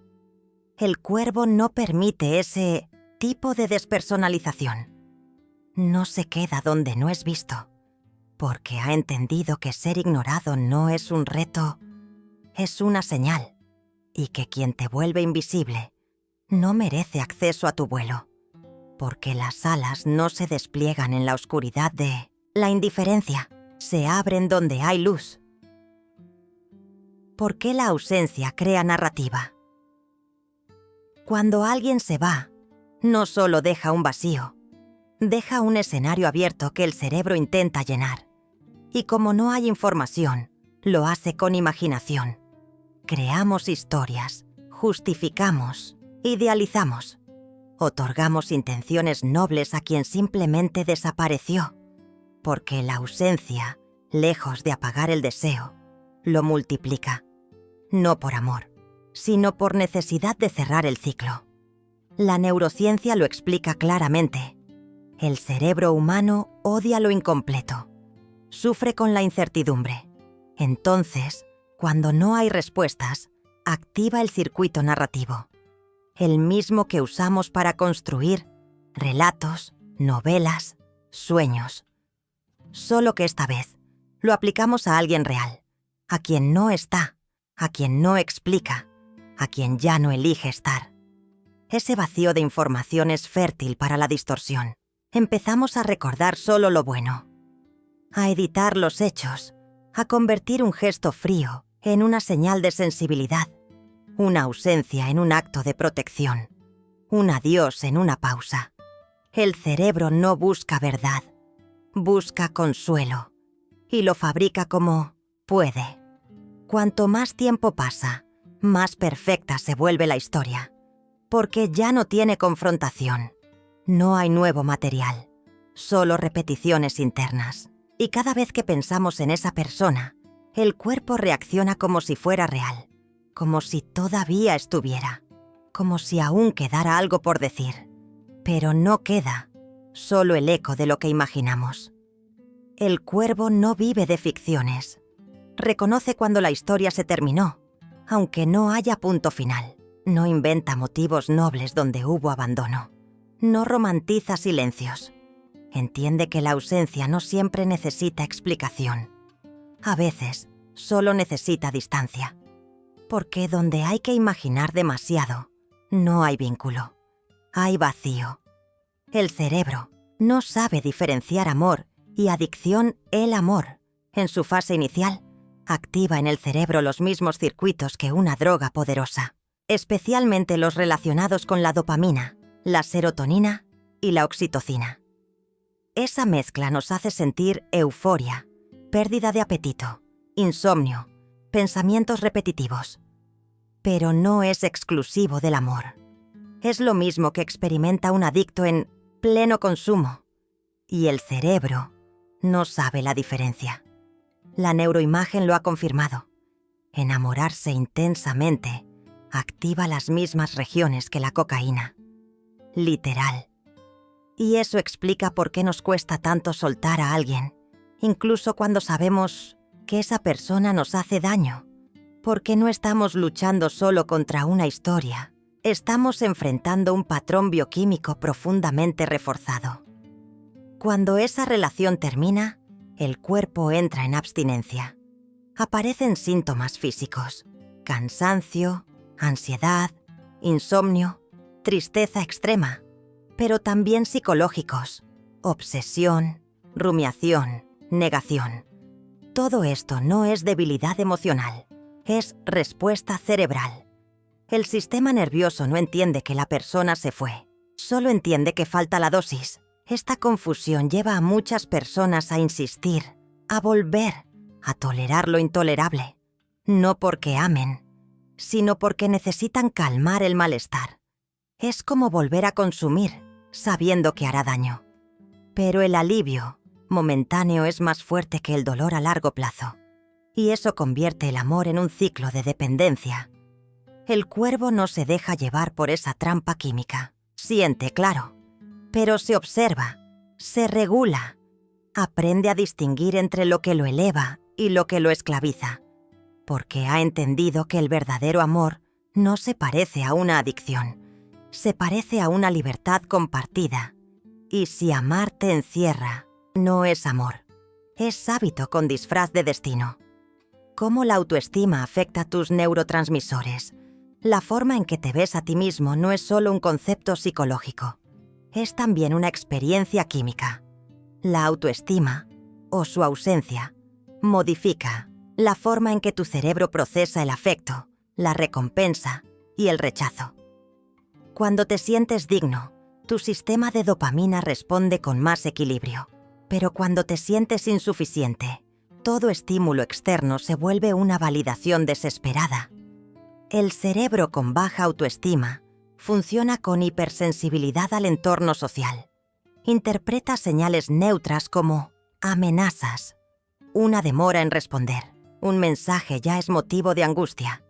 El cuervo no permite ese tipo de despersonalización. No se queda donde no es visto, porque ha entendido que ser ignorado no es un reto, es una señal, y que quien te vuelve invisible no merece acceso a tu vuelo, porque las alas no se despliegan en la oscuridad de la indiferencia, se abren donde hay luz. ¿Por qué la ausencia crea narrativa? Cuando alguien se va, no solo deja un vacío, deja un escenario abierto que el cerebro intenta llenar. Y como no hay información, lo hace con imaginación. Creamos historias, justificamos, idealizamos. Otorgamos intenciones nobles a quien simplemente desapareció, porque la ausencia, lejos de apagar el deseo, lo multiplica. No por amor, sino por necesidad de cerrar el ciclo. La neurociencia lo explica claramente. El cerebro humano odia lo incompleto. Sufre con la incertidumbre. Entonces, cuando no hay respuestas, activa el circuito narrativo. El mismo que usamos para construir relatos, novelas, sueños. Solo que esta vez lo aplicamos a alguien real, a quien no está, a quien no explica, a quien ya no elige estar. Ese vacío de información es fértil para la distorsión. Empezamos a recordar solo lo bueno, a editar los hechos, a convertir un gesto frío en una señal de sensibilidad, una ausencia en un acto de protección, un adiós en una pausa. El cerebro no busca verdad, busca consuelo, y lo fabrica como puede. Cuanto más tiempo pasa, más perfecta se vuelve la historia, porque ya no tiene confrontación. No hay nuevo material, solo repeticiones internas. Y cada vez que pensamos en esa persona, el cuerpo reacciona como si fuera real, como si todavía estuviera, como si aún quedara algo por decir. Pero no queda, solo el eco de lo que imaginamos. El cuervo no vive de ficciones. Reconoce cuando la historia se terminó, aunque no haya punto final. No inventa motivos nobles donde hubo abandono. No romantiza silencios. Entiende que la ausencia no siempre necesita explicación. A veces, solo necesita distancia. Porque donde hay que imaginar demasiado, no hay vínculo. Hay vacío. El cerebro no sabe diferenciar amor Y adicción, el amor, en su fase inicial, activa en el cerebro los mismos circuitos que una droga poderosa, especialmente los relacionados con la dopamina, la serotonina y la oxitocina. Esa mezcla nos hace sentir euforia, pérdida de apetito, insomnio, pensamientos repetitivos. Pero no es exclusivo del amor. Es lo mismo que experimenta un adicto en pleno consumo. Y el cerebro no sabe la diferencia. La neuroimagen lo ha confirmado. Enamorarse intensamente activa las mismas regiones que la cocaína. Literal. Y eso explica por qué nos cuesta tanto soltar a alguien, incluso cuando sabemos que esa persona nos hace daño. Porque no estamos luchando solo contra una historia, estamos enfrentando un patrón bioquímico profundamente reforzado. Cuando esa relación termina, el cuerpo entra en abstinencia. Aparecen síntomas físicos: cansancio, ansiedad, insomnio, tristeza extrema, pero también psicológicos: obsesión, rumiación, negación. Todo esto no es debilidad emocional, es respuesta cerebral. El sistema nervioso no entiende que la persona se fue, solo entiende que falta la dosis. Esta confusión lleva a muchas personas a insistir, a volver, a tolerar lo intolerable. No porque amen, sino porque necesitan calmar el malestar. Es como volver a consumir, sabiendo que hará daño. Pero el alivio momentáneo es más fuerte que el dolor a largo plazo. Y eso convierte el amor en un ciclo de dependencia. El cuervo no se deja llevar por esa trampa química. Siente, claro, pero se observa, se regula, aprende a distinguir entre lo que lo eleva y lo que lo esclaviza, porque ha entendido que el verdadero amor no se parece a una adicción, se parece a una libertad compartida. Y si amar te encierra, no es amor, es hábito con disfraz de destino. Cómo la autoestima afecta tus neurotransmisores. La forma en que te ves a ti mismo no es solo un concepto psicológico, es también una experiencia química. La autoestima, o su ausencia, modifica la forma en que tu cerebro procesa el afecto, la recompensa y el rechazo. Cuando te sientes digno, tu sistema de dopamina responde con más equilibrio. Pero cuando te sientes insuficiente, todo estímulo externo se vuelve una validación desesperada. El cerebro con baja autoestima funciona con hipersensibilidad al entorno social. Interpreta señales neutras como amenazas. Una demora en responder. Un mensaje ya es motivo de angustia.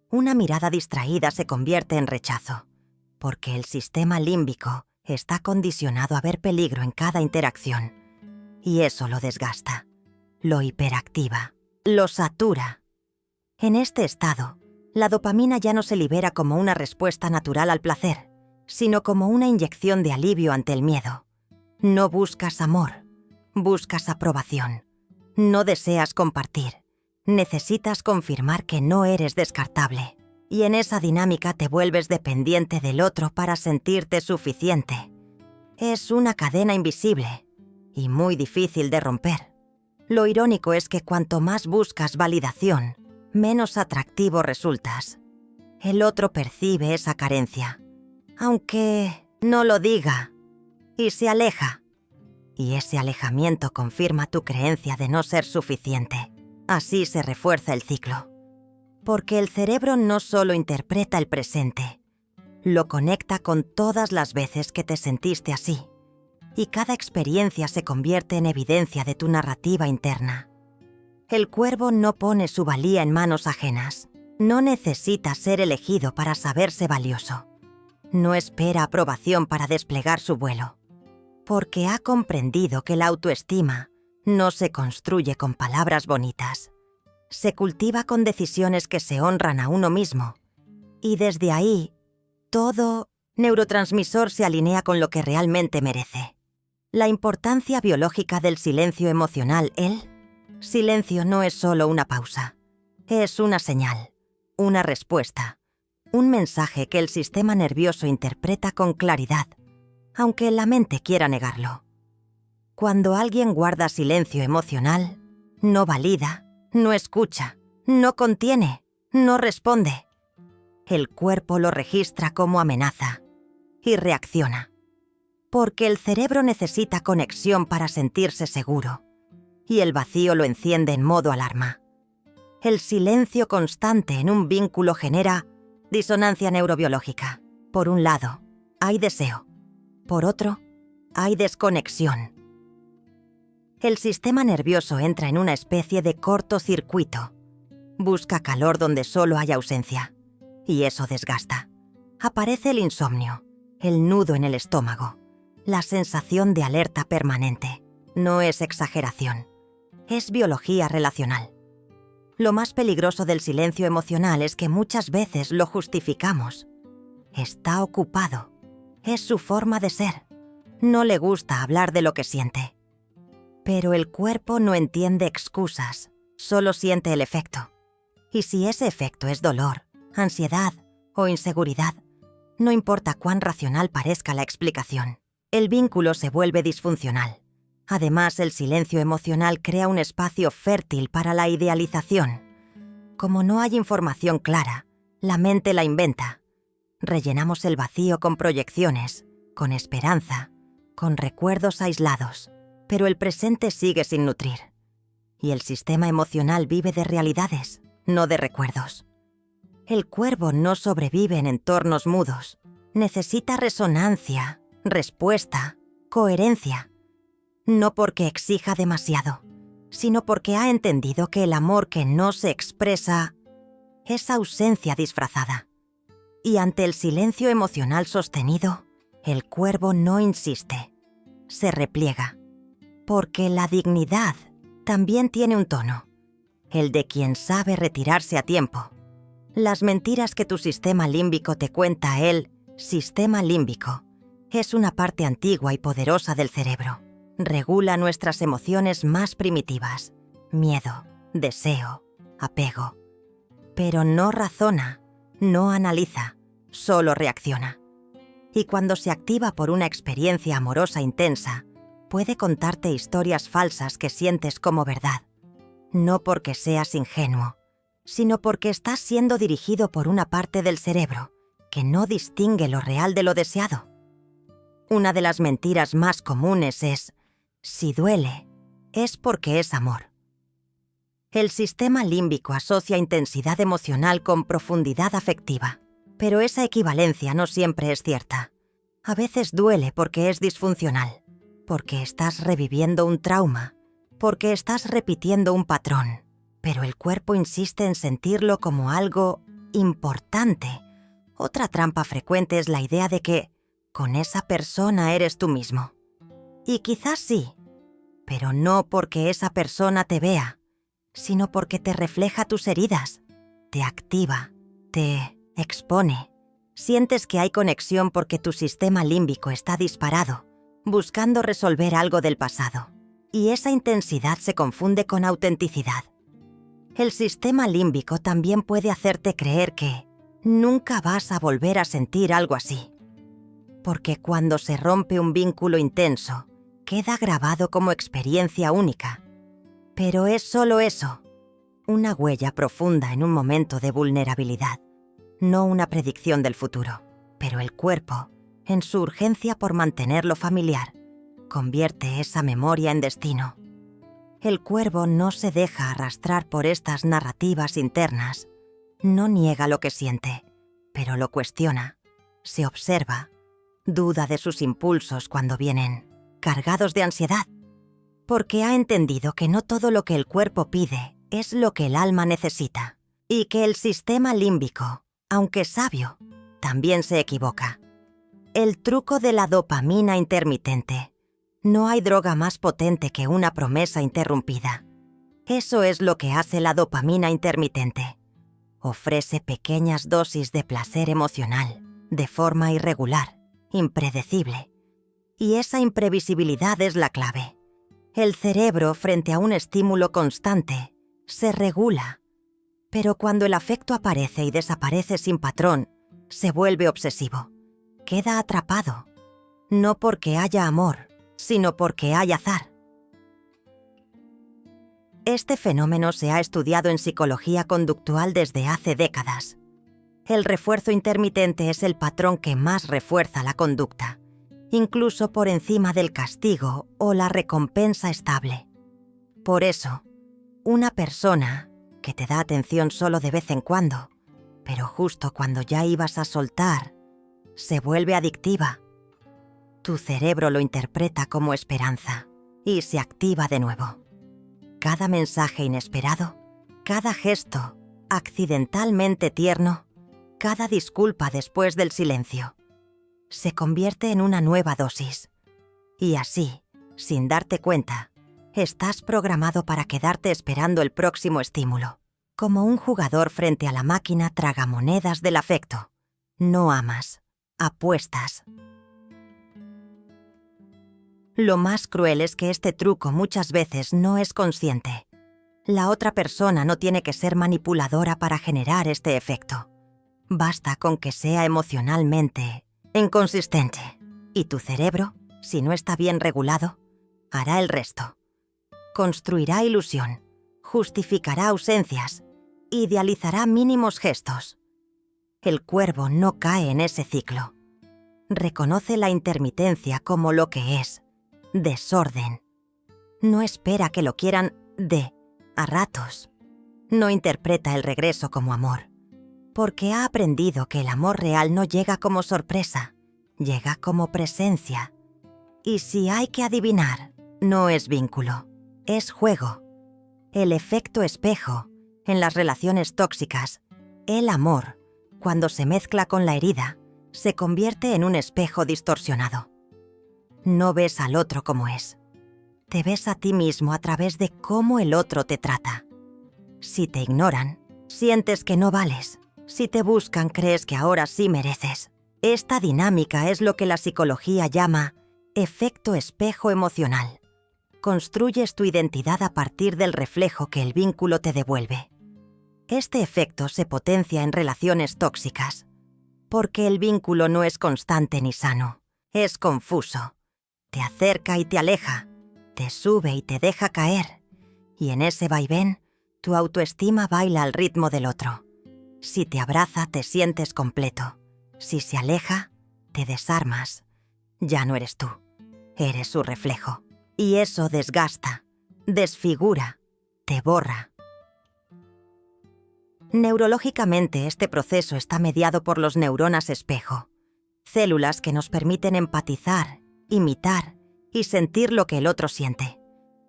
Una mirada distraída se convierte en rechazo, porque el sistema límbico está condicionado a ver peligro en cada interacción. Y eso lo desgasta, lo hiperactiva, lo satura. En este estado, la dopamina ya no se libera como una respuesta natural al placer, sino como una inyección de alivio ante el miedo. No buscas amor, buscas aprobación. No deseas compartir, necesitas confirmar que no eres descartable. Y en esa dinámica te vuelves dependiente del otro para sentirte suficiente. Es una cadena invisible y muy difícil de romper. Lo irónico es que cuanto más buscas validación, menos atractivo resultas. El otro percibe esa carencia, aunque no lo diga, y se aleja. Y ese alejamiento confirma tu creencia de no ser suficiente. Así se refuerza el ciclo. Porque el cerebro no solo interpreta el presente, lo conecta con todas las veces que te sentiste así. Y cada experiencia se convierte en evidencia de tu narrativa interna. El cuervo no pone su valía en manos ajenas. No necesita ser elegido para saberse valioso. No espera aprobación para desplegar su vuelo. Porque ha comprendido que la autoestima no se construye con palabras bonitas. Se cultiva con decisiones que se honran a uno mismo. Y desde ahí, todo neurotransmisor se alinea con lo que realmente merece. La importancia biológica del silencio emocional, silencio no es solo una pausa. Es una señal, una respuesta, un mensaje que el sistema nervioso interpreta con claridad, aunque la mente quiera negarlo. Cuando alguien guarda silencio emocional, no valida, no escucha, no contiene, no responde. El cuerpo lo registra como amenaza y reacciona. Porque el cerebro necesita conexión para sentirse seguro, y el vacío lo enciende en modo alarma. El silencio constante en un vínculo genera disonancia neurobiológica. Por un lado, hay deseo. Por otro, hay desconexión. El sistema nervioso entra en una especie de cortocircuito. Busca calor donde solo hay ausencia. Y eso desgasta. Aparece el insomnio, el nudo en el estómago, la sensación de alerta permanente. No es exageración. Es biología relacional. Lo más peligroso del silencio emocional es que muchas veces lo justificamos. Está ocupado. Es su forma de ser. No le gusta hablar de lo que siente. Pero el cuerpo no entiende excusas, solo siente el efecto. Y si ese efecto es dolor, ansiedad o inseguridad, no importa cuán racional parezca la explicación, el vínculo se vuelve disfuncional. Además, el silencio emocional crea un espacio fértil para la idealización. Como no hay información clara, la mente la inventa. Rellenamos el vacío con proyecciones, con esperanza, con recuerdos aislados, pero el presente sigue sin nutrir. Y el sistema emocional vive de realidades, no de recuerdos. El cuervo no sobrevive en entornos mudos. Necesita resonancia, respuesta, coherencia. No porque exija demasiado, sino porque ha entendido que el amor que no se expresa es ausencia disfrazada. Y ante el silencio emocional sostenido, el cuervo no insiste, se repliega. Porque la dignidad también tiene un tono, el de quien sabe retirarse a tiempo. Las mentiras que tu sistema límbico te cuenta, el sistema límbico, es una parte antigua y poderosa del cerebro. Regula nuestras emociones más primitivas, miedo, deseo, apego. Pero no razona, no analiza, solo reacciona. Y cuando se activa por una experiencia amorosa intensa, puede contarte historias falsas que sientes como verdad. No porque seas ingenuo, sino porque estás siendo dirigido por una parte del cerebro que no distingue lo real de lo deseado. Una de las mentiras más comunes es: si duele, es porque es amor. El sistema límbico asocia intensidad emocional con profundidad afectiva, pero esa equivalencia no siempre es cierta. A veces duele porque es disfuncional, porque estás reviviendo un trauma, porque estás repitiendo un patrón, pero el cuerpo insiste en sentirlo como algo importante. Otra trampa frecuente es la idea de que con esa persona eres tú mismo. Y quizás sí, pero no porque esa persona te vea, sino porque te refleja tus heridas, te activa, te expone. Sientes que hay conexión porque tu sistema límbico está disparado, buscando resolver algo del pasado. Y esa intensidad se confunde con autenticidad. El sistema límbico también puede hacerte creer que nunca vas a volver a sentir algo así. Porque cuando se rompe un vínculo intenso, queda grabado como experiencia única. Pero es solo eso, una huella profunda en un momento de vulnerabilidad, no una predicción del futuro. Pero el cuerpo, en su urgencia por mantenerlo familiar, convierte esa memoria en destino. El cuervo no se deja arrastrar por estas narrativas internas. No niega lo que siente, pero lo cuestiona, se observa, duda de sus impulsos cuando vienen cargados de ansiedad, porque ha entendido que no todo lo que el cuerpo pide es lo que el alma necesita, y que el sistema límbico, aunque sabio, también se equivoca. El truco de la dopamina intermitente. No hay droga más potente que una promesa interrumpida. Eso es lo que hace la dopamina intermitente. Ofrece pequeñas dosis de placer emocional, de forma irregular, impredecible. Y esa imprevisibilidad es la clave. El cerebro, frente a un estímulo constante, se regula. Pero cuando el afecto aparece y desaparece sin patrón, se vuelve obsesivo. Queda atrapado. No porque haya amor, sino porque hay azar. Este fenómeno se ha estudiado en psicología conductual desde hace décadas. El refuerzo intermitente es el patrón que más refuerza la conducta, incluso por encima del castigo o la recompensa estable. Por eso, una persona que te da atención solo de vez en cuando, pero justo cuando ya ibas a soltar, se vuelve adictiva. Tu cerebro lo interpreta como esperanza y se activa de nuevo. Cada mensaje inesperado, cada gesto accidentalmente tierno, cada disculpa después del silencio, se convierte en una nueva dosis. Y así, sin darte cuenta, estás programado para quedarte esperando el próximo estímulo, como un jugador frente a la máquina tragamonedas del afecto. No amas, apuestas. Lo más cruel es que este truco muchas veces no es consciente. La otra persona no tiene que ser manipuladora para generar este efecto. Basta con que sea emocionalmente inconsistente. Y tu cerebro, si no está bien regulado, hará el resto. Construirá ilusión, justificará ausencias, idealizará mínimos gestos. El cuervo no cae en ese ciclo. Reconoce la intermitencia como lo que es: desorden. No espera que lo quieran a ratos. No interpreta el regreso como amor, porque ha aprendido que el amor real no llega como sorpresa, llega como presencia. Y si hay que adivinar, no es vínculo, es juego. El efecto espejo en las relaciones tóxicas, el amor, cuando se mezcla con la herida, se convierte en un espejo distorsionado. No ves al otro como es. Te ves a ti mismo a través de cómo el otro te trata. Si te ignoran, sientes que no vales. Si te buscan, crees que ahora sí mereces. Esta dinámica es lo que la psicología llama efecto espejo emocional. Construyes tu identidad a partir del reflejo que el vínculo te devuelve. Este efecto se potencia en relaciones tóxicas, porque el vínculo no es constante ni sano, es confuso. Te acerca y te aleja, te sube y te deja caer, y en ese vaivén, tu autoestima baila al ritmo del otro. Si te abraza, te sientes completo. Si se aleja, te desarmas. Ya no eres tú, eres su reflejo. Y eso desgasta, desfigura, te borra. Neurológicamente, este proceso está mediado por los neuronas espejo, células que nos permiten empatizar, imitar y sentir lo que el otro siente.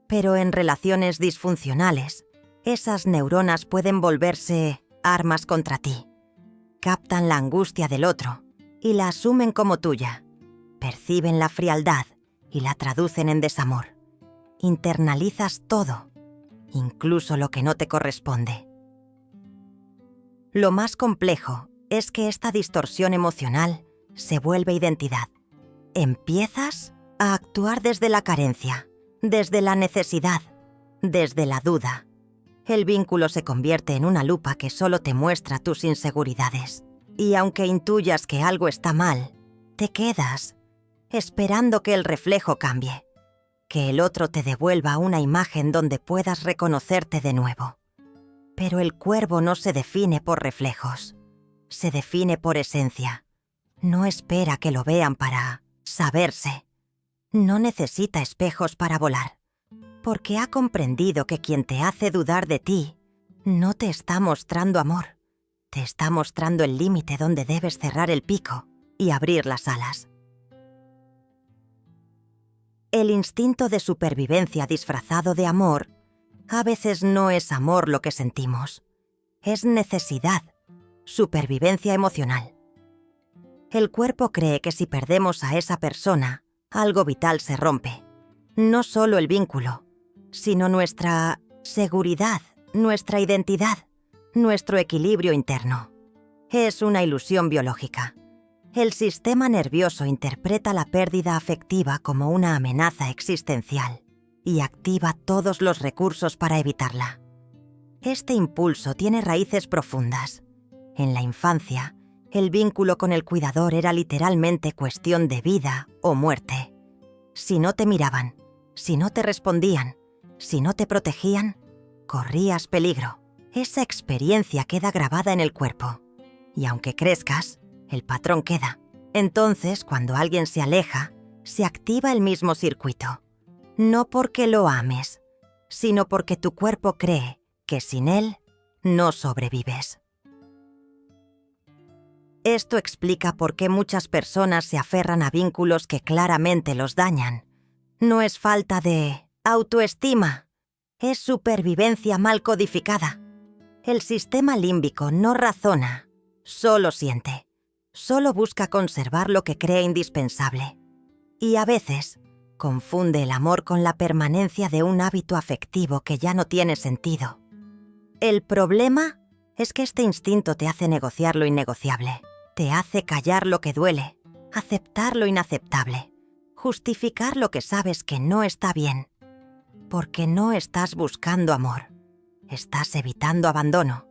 Pero en relaciones disfuncionales, esas neuronas pueden volverse armas contra ti. Captan la angustia del otro y la asumen como tuya. Perciben la frialdad y la traducen en desamor. Internalizas todo, incluso lo que no te corresponde. Lo más complejo es que esta distorsión emocional se vuelve identidad. Empiezas a actuar desde la carencia, desde la necesidad, desde la duda. El vínculo se convierte en una lupa que solo te muestra tus inseguridades. Y aunque intuyas que algo está mal, te quedas esperando que el reflejo cambie, que el otro te devuelva una imagen donde puedas reconocerte de nuevo. Pero el cuervo no se define por reflejos, se define por esencia. No espera que lo vean para saberse. No necesita espejos para volar, porque ha comprendido que quien te hace dudar de ti no te está mostrando amor, te está mostrando el límite donde debes cerrar el pico y abrir las alas. El instinto de supervivencia disfrazado de amor a veces no es amor lo que sentimos, es necesidad, supervivencia emocional. El cuerpo cree que si perdemos a esa persona, algo vital se rompe. No solo el vínculo, sino nuestra seguridad, nuestra identidad, nuestro equilibrio interno. Es una ilusión biológica. El sistema nervioso interpreta la pérdida afectiva como una amenaza existencial y activa todos los recursos para evitarla. Este impulso tiene raíces profundas. En la infancia, el vínculo con el cuidador era literalmente cuestión de vida o muerte. Si no te miraban, si no te respondían, si no te protegían, corrías peligro. Esa experiencia queda grabada en el cuerpo. Y aunque crezcas, el patrón queda. Entonces, cuando alguien se aleja, se activa el mismo circuito. No porque lo ames, sino porque tu cuerpo cree que sin él no sobrevives. Esto explica por qué muchas personas se aferran a vínculos que claramente los dañan. No es falta de autoestima, es supervivencia mal codificada. El sistema límbico no razona, solo siente. Solo busca conservar lo que cree indispensable. Y a veces confunde el amor con la permanencia de un hábito afectivo que ya no tiene sentido. El problema es que este instinto te hace negociar lo innegociable, te hace callar lo que duele, aceptar lo inaceptable, justificar lo que sabes que no está bien. Porque no estás buscando amor, estás evitando abandono.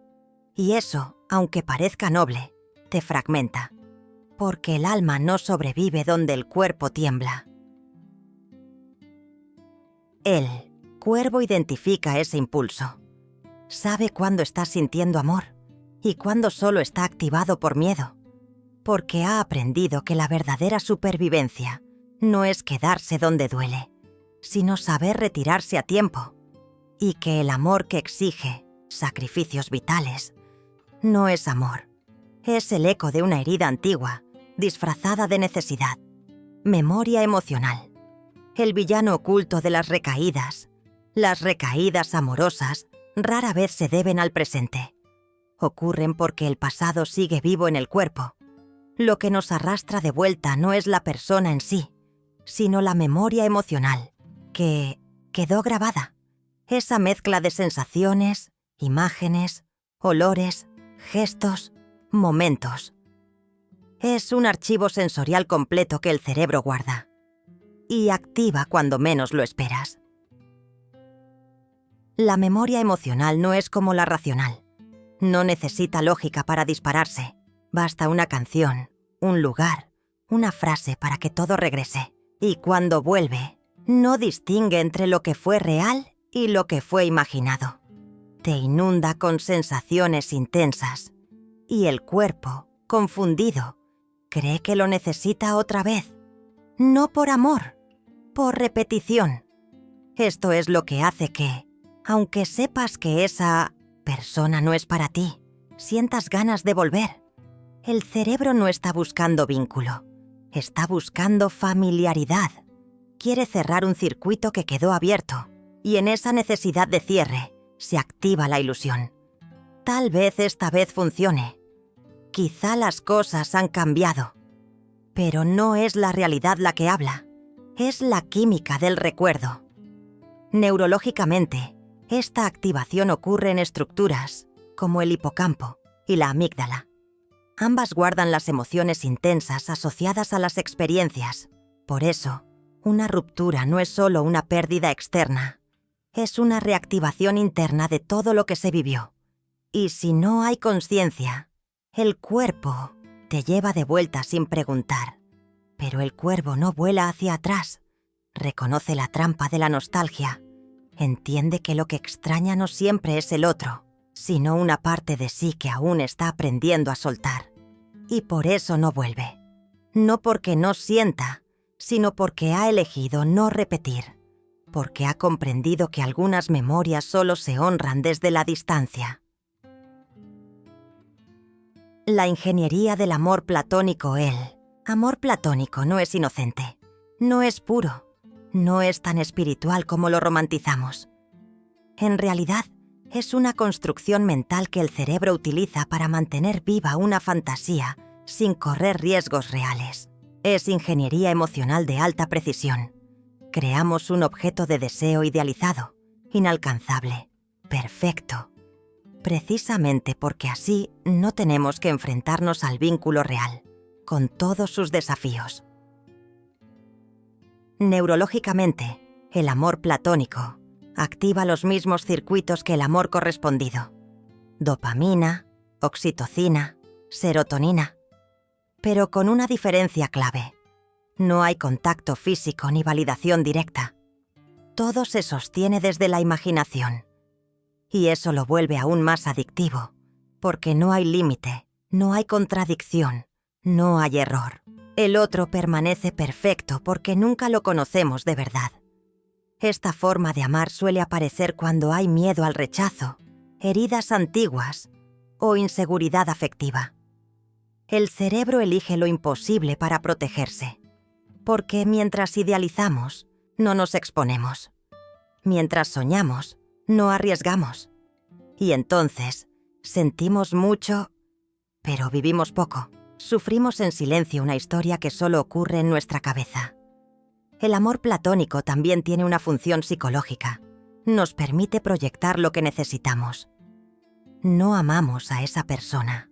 Y eso, aunque parezca noble, te fragmenta. Porque el alma no sobrevive donde el cuerpo tiembla. El cuervo identifica ese impulso. Sabe cuándo estás sintiendo amor y cuándo solo está activado por miedo. Porque ha aprendido que la verdadera supervivencia no es quedarse donde duele, sino saber retirarse a tiempo. Y que el amor que exige sacrificios vitales no es amor. Es el eco de una herida antigua, disfrazada de necesidad. Memoria emocional. El villano oculto de las recaídas. Las recaídas amorosas rara vez se deben al presente. Ocurren porque el pasado sigue vivo en el cuerpo. Lo que nos arrastra de vuelta no es la persona en sí, sino la memoria emocional, que quedó grabada. Esa mezcla de sensaciones, imágenes, olores, gestos, momentos. Es un archivo sensorial completo que el cerebro guarda y activa cuando menos lo esperas. La memoria emocional no es como la racional. No necesita lógica para dispararse. Basta una canción, un lugar, una frase para que todo regrese. Y cuando vuelve, no distingue entre lo que fue real y lo que fue imaginado. Te inunda con sensaciones intensas. Y el cuerpo, confundido, cree que lo necesita otra vez. No por amor, por repetición. Esto es lo que hace que, aunque sepas que esa persona no es para ti, sientas ganas de volver. El cerebro no está buscando vínculo, está buscando familiaridad. Quiere cerrar un circuito que quedó abierto, y en esa necesidad de cierre se activa la ilusión. Tal vez esta vez funcione. Quizá las cosas han cambiado, pero no es la realidad la que habla, es la química del recuerdo. Neurológicamente, esta activación ocurre en estructuras como el hipocampo y la amígdala. Ambas guardan las emociones intensas asociadas a las experiencias. Por eso, una ruptura no es solo una pérdida externa, es una reactivación interna de todo lo que se vivió. Y si no hay conciencia, el cuerpo te lleva de vuelta sin preguntar. Pero el cuervo no vuela hacia atrás. Reconoce la trampa de la nostalgia. Entiende que lo que extraña no siempre es el otro, sino una parte de sí que aún está aprendiendo a soltar. Y por eso no vuelve. No porque no sienta, sino porque ha elegido no repetir. Porque ha comprendido que algunas memorias solo se honran desde la distancia. La ingeniería del amor platónico. El amor platónico no es inocente, no es puro, no es tan espiritual como lo romantizamos. En realidad, es una construcción mental que el cerebro utiliza para mantener viva una fantasía sin correr riesgos reales. Es ingeniería emocional de alta precisión. Creamos un objeto de deseo idealizado, inalcanzable, perfecto. Precisamente porque así no tenemos que enfrentarnos al vínculo real, con todos sus desafíos. Neurológicamente, el amor platónico activa los mismos circuitos que el amor correspondido. Dopamina, oxitocina, serotonina. Pero con una diferencia clave. No hay contacto físico ni validación directa. Todo se sostiene desde la imaginación. Y eso lo vuelve aún más adictivo, porque no hay límite, no hay contradicción, no hay error. El otro permanece perfecto porque nunca lo conocemos de verdad. Esta forma de amar suele aparecer cuando hay miedo al rechazo, heridas antiguas o inseguridad afectiva. El cerebro elige lo imposible para protegerse, porque mientras idealizamos, no nos exponemos. Mientras soñamos, no arriesgamos. Y entonces, sentimos mucho, pero vivimos poco. Sufrimos en silencio una historia que solo ocurre en nuestra cabeza. El amor platónico también tiene una función psicológica. Nos permite proyectar lo que necesitamos. No amamos a esa persona.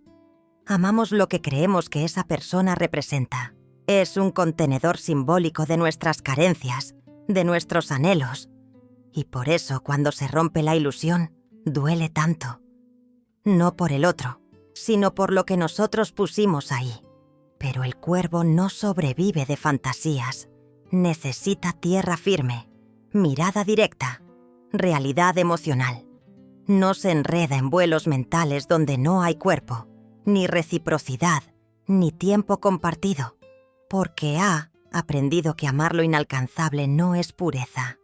Amamos lo que creemos que esa persona representa. Es un contenedor simbólico de nuestras carencias, de nuestros anhelos. Y por eso, cuando se rompe la ilusión, duele tanto. No por el otro, sino por lo que nosotros pusimos ahí. Pero el cuervo no sobrevive de fantasías. Necesita tierra firme, mirada directa, realidad emocional. No se enreda en vuelos mentales donde no hay cuerpo, ni reciprocidad, ni tiempo compartido, porque ha aprendido que amar lo inalcanzable no es pureza,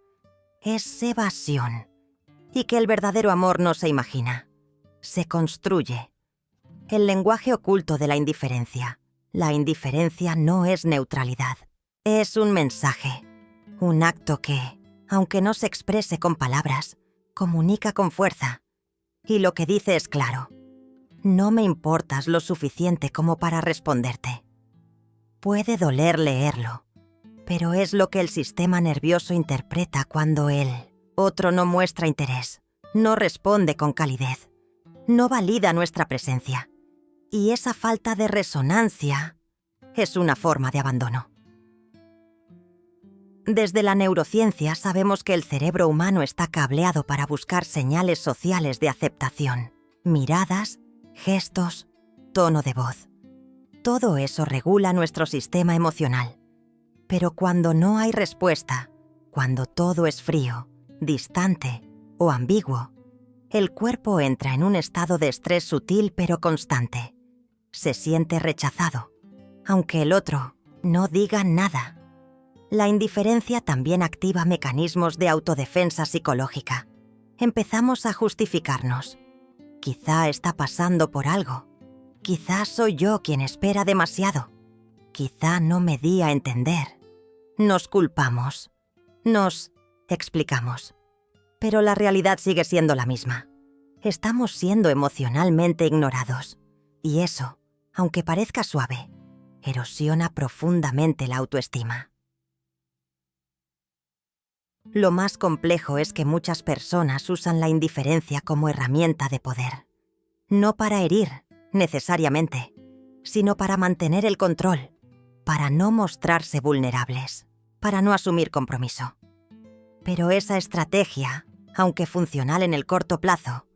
es evasión, y que el verdadero amor no se imagina, se construye. El lenguaje oculto de la indiferencia. La indiferencia no es neutralidad, es un mensaje, un acto que, aunque no se exprese con palabras, comunica con fuerza. Y lo que dice es claro: no me importas lo suficiente como para responderte. Puede doler leerlo, pero es lo que el sistema nervioso interpreta cuando el otro no muestra interés, no responde con calidez, no valida nuestra presencia. Y esa falta de resonancia es una forma de abandono. Desde la neurociencia sabemos que el cerebro humano está cableado para buscar señales sociales de aceptación, miradas, gestos, tono de voz. Todo eso regula nuestro sistema emocional. Pero cuando no hay respuesta, cuando todo es frío, distante o ambiguo, el cuerpo entra en un estado de estrés sutil pero constante. Se siente rechazado, aunque el otro no diga nada. La indiferencia también activa mecanismos de autodefensa psicológica. Empezamos a justificarnos. Quizá está pasando por algo. Quizá soy yo quien espera demasiado. Quizá no me di a entender. Nos culpamos. Nos explicamos. Pero la realidad sigue siendo la misma. Estamos siendo emocionalmente ignorados. Y eso, aunque parezca suave, erosiona profundamente la autoestima. Lo más complejo es que muchas personas usan la indiferencia como herramienta de poder. No para herir, necesariamente, sino para mantener el control, para no mostrarse vulnerables, para no asumir compromiso. Pero esa estrategia, aunque funcional en el corto plazo,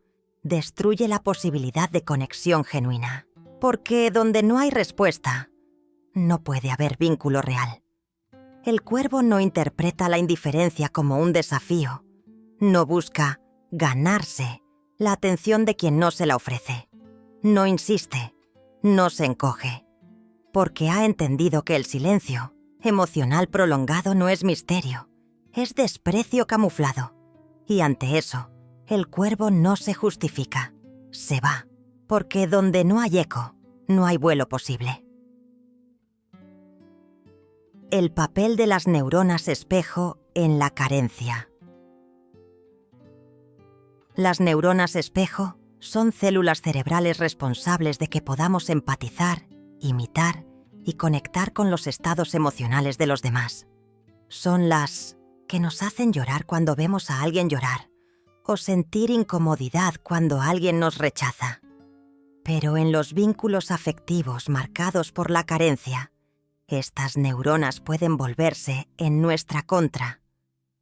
destruye la posibilidad de conexión genuina. Porque donde no hay respuesta, no puede haber vínculo real. El cuervo no interpreta la indiferencia como un desafío. No busca ganarse la atención de quien no se la ofrece. No insiste, no se encoge. Porque ha entendido que el silencio emocional prolongado no es misterio, es desprecio camuflado. Y ante eso, el cuervo no se justifica, se va. Porque donde no hay eco, no hay vuelo posible. El papel de las neuronas espejo en la carencia. Las neuronas espejo son células cerebrales responsables de que podamos empatizar, imitar y conectar con los estados emocionales de los demás. Son las que nos hacen llorar cuando vemos a alguien llorar, o sentir incomodidad cuando alguien nos rechaza. Pero en los vínculos afectivos marcados por la carencia, estas neuronas pueden volverse en nuestra contra,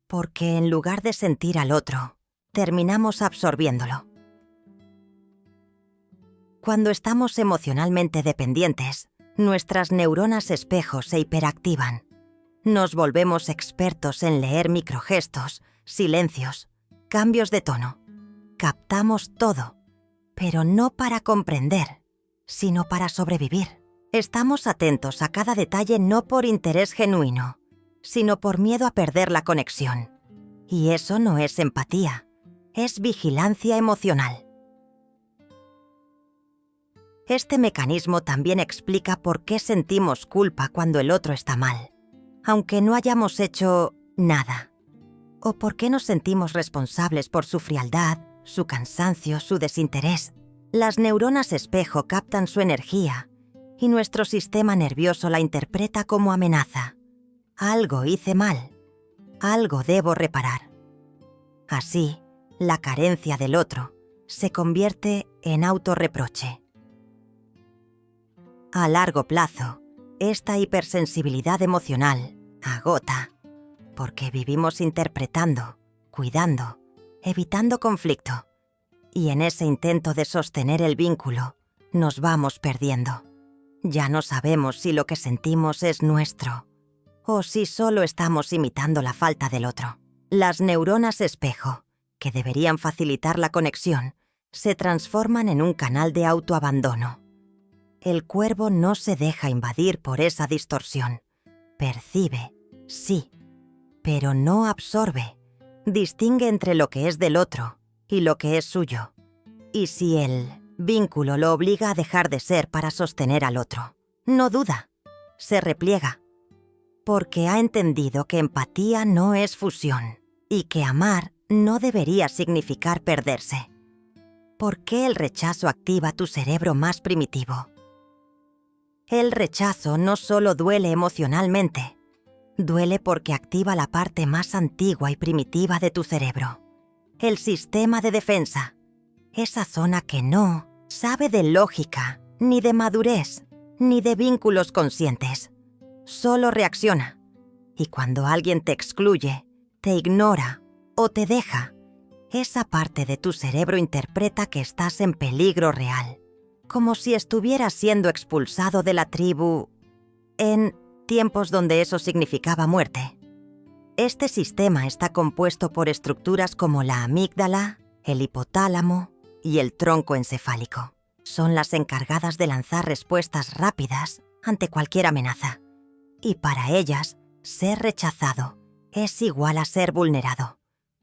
porque en lugar de sentir al otro, terminamos absorbiéndolo. Cuando estamos emocionalmente dependientes, nuestras neuronas espejo se hiperactivan, Nos volvemos expertos en leer microgestos, silencios, cambios de tono. Captamos todo, pero no para comprender, sino para sobrevivir. Estamos atentos a cada detalle no por interés genuino, sino por miedo a perder la conexión. Y eso no es empatía, es vigilancia emocional. Este mecanismo también explica por qué sentimos culpa cuando el otro está mal, aunque no hayamos hecho nada. O por qué nos sentimos responsables por su frialdad, su cansancio, su desinterés. Las neuronas espejo captan su energía y nuestro sistema nervioso la interpreta como amenaza. Algo hice mal, algo debo reparar. Así, la carencia del otro se convierte en autorreproche. A largo plazo, esta hipersensibilidad emocional agota, porque vivimos interpretando, cuidando, evitando conflicto, y en ese intento de sostener el vínculo, nos vamos perdiendo. Ya no sabemos si lo que sentimos es nuestro, o si solo estamos imitando la falta del otro. Las neuronas espejo, que deberían facilitar la conexión, se transforman en un canal de autoabandono. El cuervo no se deja invadir por esa distorsión. Percibe, sí, pero no absorbe. Distingue entre lo que es del otro y lo que es suyo. Y si el vínculo lo obliga a dejar de ser para sostener al otro, no duda, se repliega, porque ha entendido que empatía no es fusión y que amar no debería significar perderse. ¿Por qué el rechazo activa tu cerebro más primitivo? El rechazo no solo duele emocionalmente, duele porque activa la parte más antigua y primitiva de tu cerebro, el sistema de defensa, esa zona que no sabe de lógica, ni de madurez, ni de vínculos conscientes. Solo reacciona. Y cuando alguien te excluye, te ignora o te deja, esa parte de tu cerebro interpreta que estás en peligro real, como si estuvieras siendo expulsado de la tribu en tiempos donde eso significaba muerte. Este sistema está compuesto por estructuras como la amígdala, el hipotálamo y el tronco encefálico. Son las encargadas de lanzar respuestas rápidas ante cualquier amenaza. Y para ellas, ser rechazado es igual a ser vulnerado.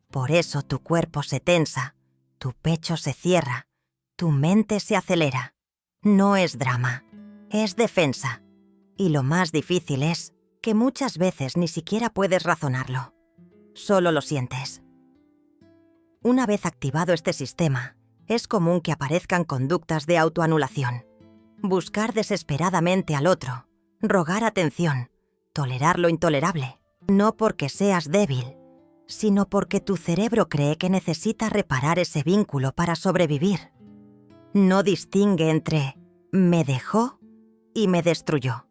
Por eso tu cuerpo se tensa, tu pecho se cierra, tu mente se acelera. No es drama, es defensa. Y lo más difícil es que muchas veces ni siquiera puedes razonarlo. Solo lo sientes. Una vez activado este sistema, es común que aparezcan conductas de autoanulación. Buscar desesperadamente al otro, rogar atención, tolerar lo intolerable. No porque seas débil, sino porque tu cerebro cree que necesita reparar ese vínculo para sobrevivir. No distingue entre me dejó y me destruyó.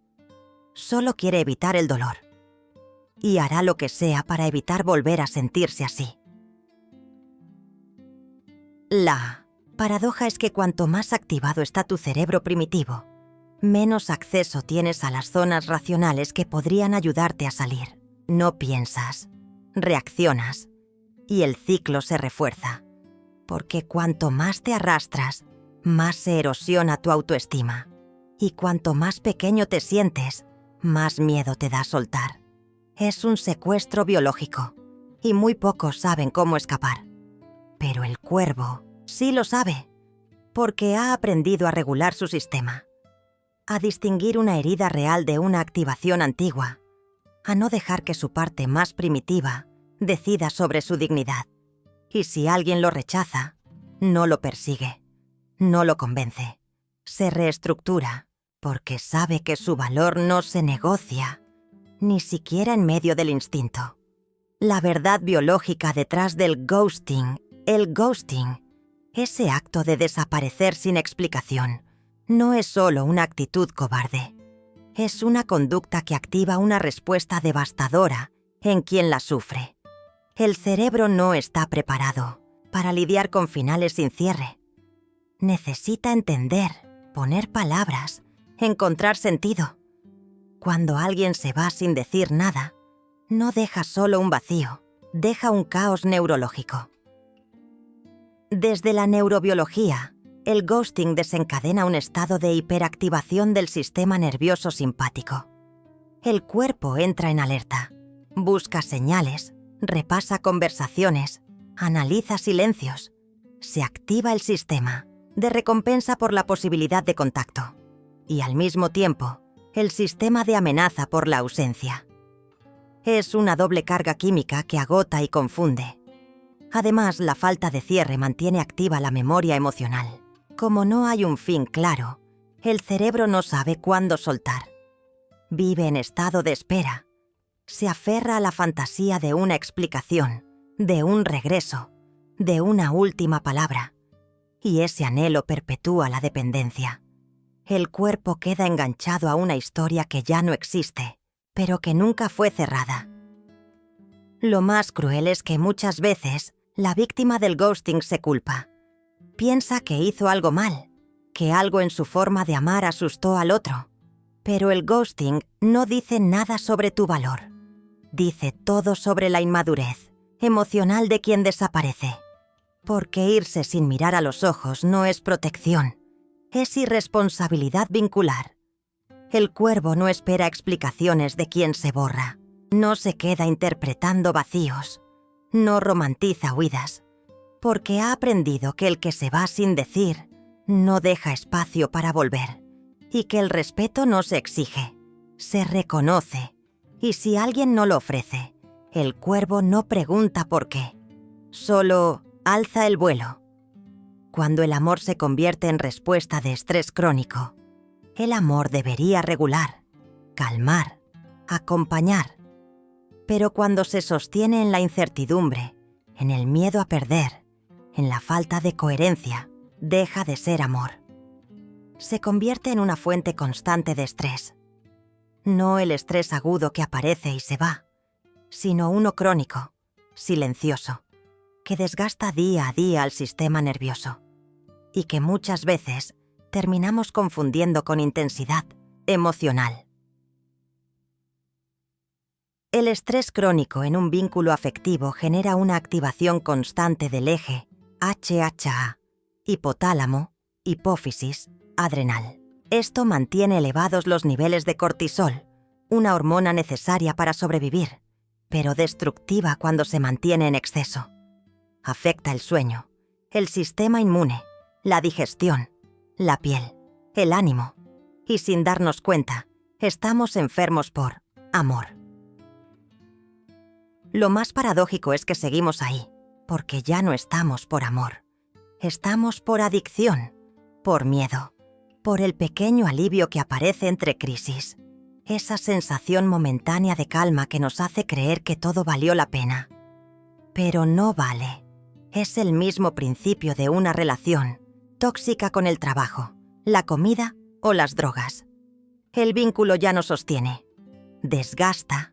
Solo quiere evitar el dolor. Y hará lo que sea para evitar volver a sentirse así. La paradoja es que cuanto más activado está tu cerebro primitivo, menos acceso tienes a las zonas racionales que podrían ayudarte a salir. No piensas, reaccionas, y el ciclo se refuerza. Porque cuanto más te arrastras, más se erosiona tu autoestima. Y cuanto más pequeño te sientes, más miedo te da soltar. Es un secuestro biológico, y muy pocos saben cómo escapar. Pero el cuervo sí lo sabe, porque ha aprendido a regular su sistema, a distinguir una herida real de una activación antigua, a no dejar que su parte más primitiva decida sobre su dignidad. Y si alguien lo rechaza, no lo persigue, no lo convence, se reestructura, porque sabe que su valor no se negocia, ni siquiera en medio del instinto. La verdad biológica detrás del ghosting, ese acto de desaparecer sin explicación, no es solo una actitud cobarde. Es una conducta que activa una respuesta devastadora en quien la sufre. El cerebro no está preparado para lidiar con finales sin cierre. Necesita entender, poner palabras, encontrar sentido. Cuando alguien se va sin decir nada, no deja solo un vacío, deja un caos neurológico. Desde la neurobiología, el ghosting desencadena un estado de hiperactivación del sistema nervioso simpático. El cuerpo entra en alerta, busca señales, repasa conversaciones, analiza silencios. Se activa el sistema de recompensa por la posibilidad de contacto y, al mismo tiempo, el sistema de amenaza por la ausencia. Es una doble carga química que agota y confunde. Además, la falta de cierre mantiene activa la memoria emocional. Como no hay un fin claro, el cerebro no sabe cuándo soltar. Vive en estado de espera. Se aferra a la fantasía de una explicación, de un regreso, de una última palabra. Y ese anhelo perpetúa la dependencia. El cuerpo queda enganchado a una historia que ya no existe, pero que nunca fue cerrada. Lo más cruel es que muchas veces la víctima del ghosting se culpa. Piensa que hizo algo mal, que algo en su forma de amar asustó al otro. Pero el ghosting no dice nada sobre tu valor. Dice todo sobre la inmadurez emocional de quien desaparece. Porque irse sin mirar a los ojos no es protección, es irresponsabilidad vincular. El cuervo no espera explicaciones de quien se borra, no se queda interpretando vacíos, no romantiza huidas, porque ha aprendido que el que se va sin decir no deja espacio para volver, y que el respeto no se exige, se reconoce, y si alguien no lo ofrece, el cuervo no pregunta por qué, solo alza el vuelo. Cuando el amor se convierte en respuesta de estrés crónico, el amor debería regular, calmar, acompañar. Pero cuando se sostiene en la incertidumbre, en el miedo a perder, en la falta de coherencia, deja de ser amor. Se convierte en una fuente constante de estrés. No el estrés agudo que aparece y se va, sino uno crónico, silencioso, que desgasta día a día al sistema nervioso y que muchas veces terminamos confundiendo con intensidad emocional. El estrés crónico en un vínculo afectivo genera una activación constante del eje HHA, hipotálamo, hipófisis, adrenal. Esto mantiene elevados los niveles de cortisol, una hormona necesaria para sobrevivir, pero destructiva cuando se mantiene en exceso. Afecta el sueño, el sistema inmune, la digestión, la piel, el ánimo, y sin darnos cuenta, estamos enfermos por amor. Lo más paradójico es que seguimos ahí, porque ya no estamos por amor. Estamos por adicción, por miedo, por el pequeño alivio que aparece entre crisis, esa sensación momentánea de calma que nos hace creer que todo valió la pena. Pero no vale. Es el mismo principio de una relación, tóxica con el trabajo, la comida o las drogas. El vínculo ya no sostiene, desgasta.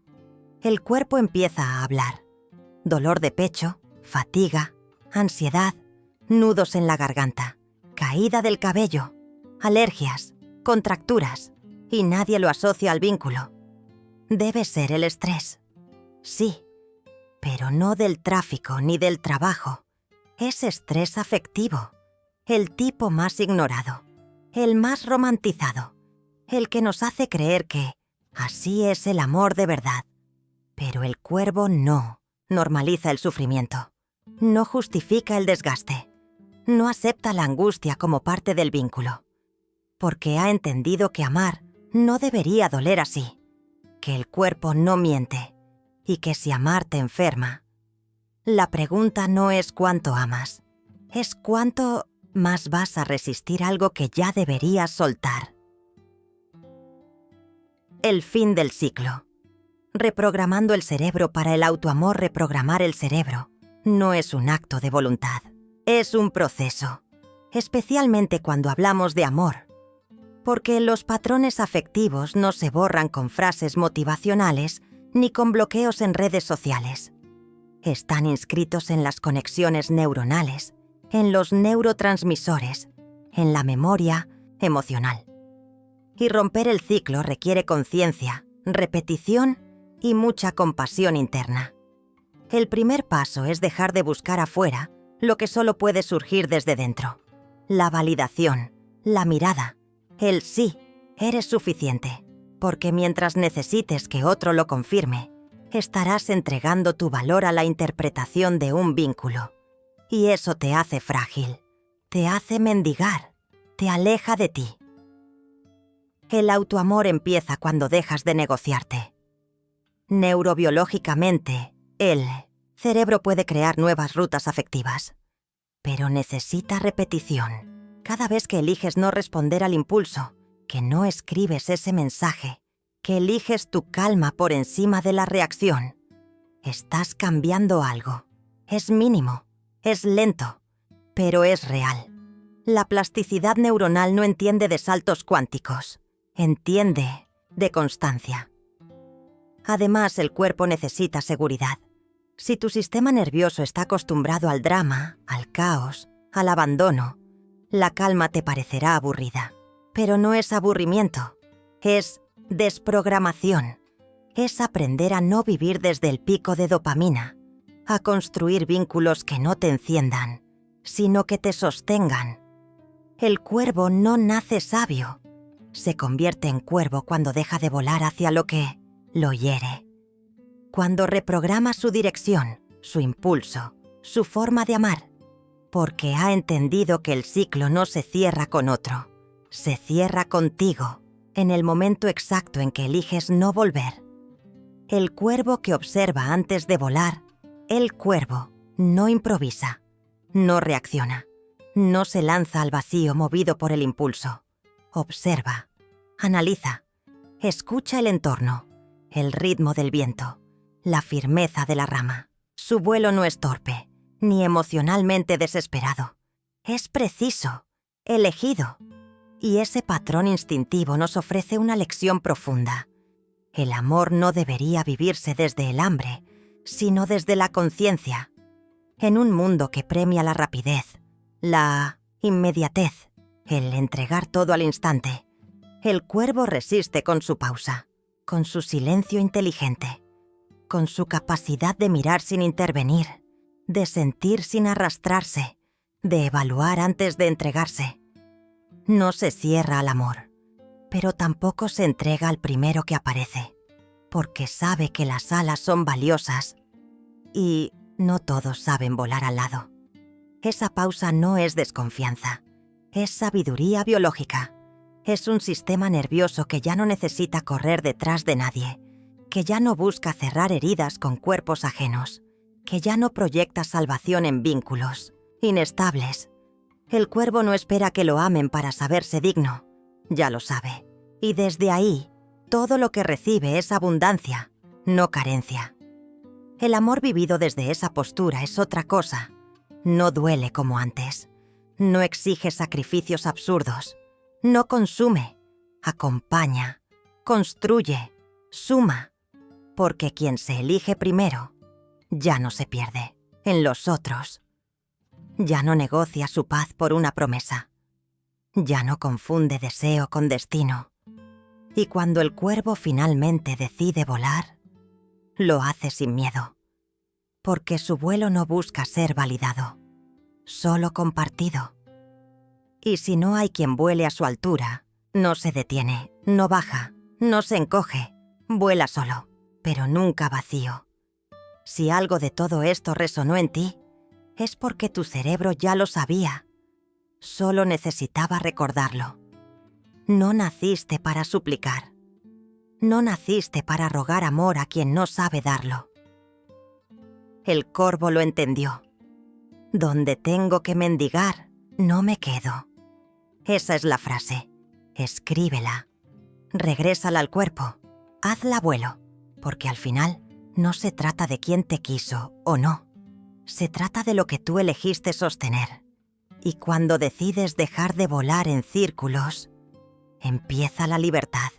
El cuerpo empieza a hablar. Dolor de pecho, fatiga, ansiedad, nudos en la garganta, caída del cabello, alergias, contracturas, y nadie lo asocia al vínculo. Debe ser el estrés. Sí, pero no del tráfico ni del trabajo. Es estrés afectivo, el tipo más ignorado, el más romantizado, el que nos hace creer que así es el amor de verdad. Pero el cuervo no normaliza el sufrimiento, no justifica el desgaste, no acepta la angustia como parte del vínculo, porque ha entendido que amar no debería doler así, que el cuerpo no miente y que si amar te enferma. La pregunta no es cuánto amas, es cuánto más vas a resistir algo que ya deberías soltar. El fin del ciclo. Reprogramando el cerebro para el autoamor. Reprogramar el cerebro no es un acto de voluntad, es un proceso, especialmente cuando hablamos de amor, porque los patrones afectivos no se borran con frases motivacionales ni con bloqueos en redes sociales. Están inscritos en las conexiones neuronales, en los neurotransmisores, en la memoria emocional. Y romper el ciclo requiere conciencia, repetición y mucha compasión interna. El primer paso es dejar de buscar afuera lo que solo puede surgir desde dentro. La validación, la mirada, el sí, eres suficiente. Porque mientras necesites que otro lo confirme, estarás entregando tu valor a la interpretación de un vínculo. Y eso te hace frágil, te hace mendigar, te aleja de ti. El autoamor empieza cuando dejas de negociarte. Neurobiológicamente, el cerebro puede crear nuevas rutas afectivas, pero necesita repetición. Cada vez que eliges no responder al impulso, que no escribes ese mensaje, que eliges tu calma por encima de la reacción, estás cambiando algo. Es mínimo, es lento, pero es real. La plasticidad neuronal no entiende de saltos cuánticos, entiende de constancia. Además, el cuerpo necesita seguridad. Si tu sistema nervioso está acostumbrado al drama, al caos, al abandono, la calma te parecerá aburrida. Pero no es aburrimiento, es desprogramación. Es aprender a no vivir desde el pico de dopamina, a construir vínculos que no te enciendan, sino que te sostengan. El cuervo no nace sabio, se convierte en cuervo cuando deja de volar hacia lo que lo hiere. Cuando reprograma su dirección, su impulso, su forma de amar, porque ha entendido que el ciclo no se cierra con otro, se cierra contigo, en el momento exacto en que eliges no volver. El cuervo que observa antes de volar, el cuervo no improvisa, no reacciona, no se lanza al vacío movido por el impulso. Observa, analiza, escucha el entorno, el ritmo del viento, la firmeza de la rama. Su vuelo no es torpe, ni emocionalmente desesperado. Es preciso, elegido. Y ese patrón instintivo nos ofrece una lección profunda. El amor no debería vivirse desde el hambre, sino desde la conciencia. En un mundo que premia la rapidez, la inmediatez, el entregar todo al instante, el cuervo resiste con su pausa, con su silencio inteligente, con su capacidad de mirar sin intervenir, de sentir sin arrastrarse, de evaluar antes de entregarse. No se cierra al amor, pero tampoco se entrega al primero que aparece, porque sabe que las alas son valiosas y no todos saben volar al lado. Esa pausa no es desconfianza, es sabiduría biológica. Es un sistema nervioso que ya no necesita correr detrás de nadie, que ya no busca cerrar heridas con cuerpos ajenos, que ya no proyecta salvación en vínculos inestables. El cuervo no espera que lo amen para saberse digno, ya lo sabe. Y desde ahí, todo lo que recibe es abundancia, no carencia. El amor vivido desde esa postura es otra cosa. No duele como antes. No exige sacrificios absurdos. No consume. Acompaña. Construye. Suma. Porque quien se elige primero ya no se pierde en los otros. Ya no negocia su paz por una promesa. Ya no confunde deseo con destino. Y cuando el cuervo finalmente decide volar, lo hace sin miedo. Porque su vuelo no busca ser validado, solo compartido. Y si no hay quien vuele a su altura, no se detiene, no baja, no se encoge, vuela solo, pero nunca vacío. Si algo de todo esto resonó en ti, es porque tu cerebro ya lo sabía. Solo necesitaba recordarlo. No naciste para suplicar. No naciste para rogar amor a quien no sabe darlo. El corvo lo entendió. Donde tengo que mendigar, no me quedo. Esa es la frase. Escríbela. Regrésala al cuerpo. Hazla vuelo, porque al final no se trata de quién te quiso o no. Se trata de lo que tú elegiste sostener. Y cuando decides dejar de volar en círculos, empieza la libertad.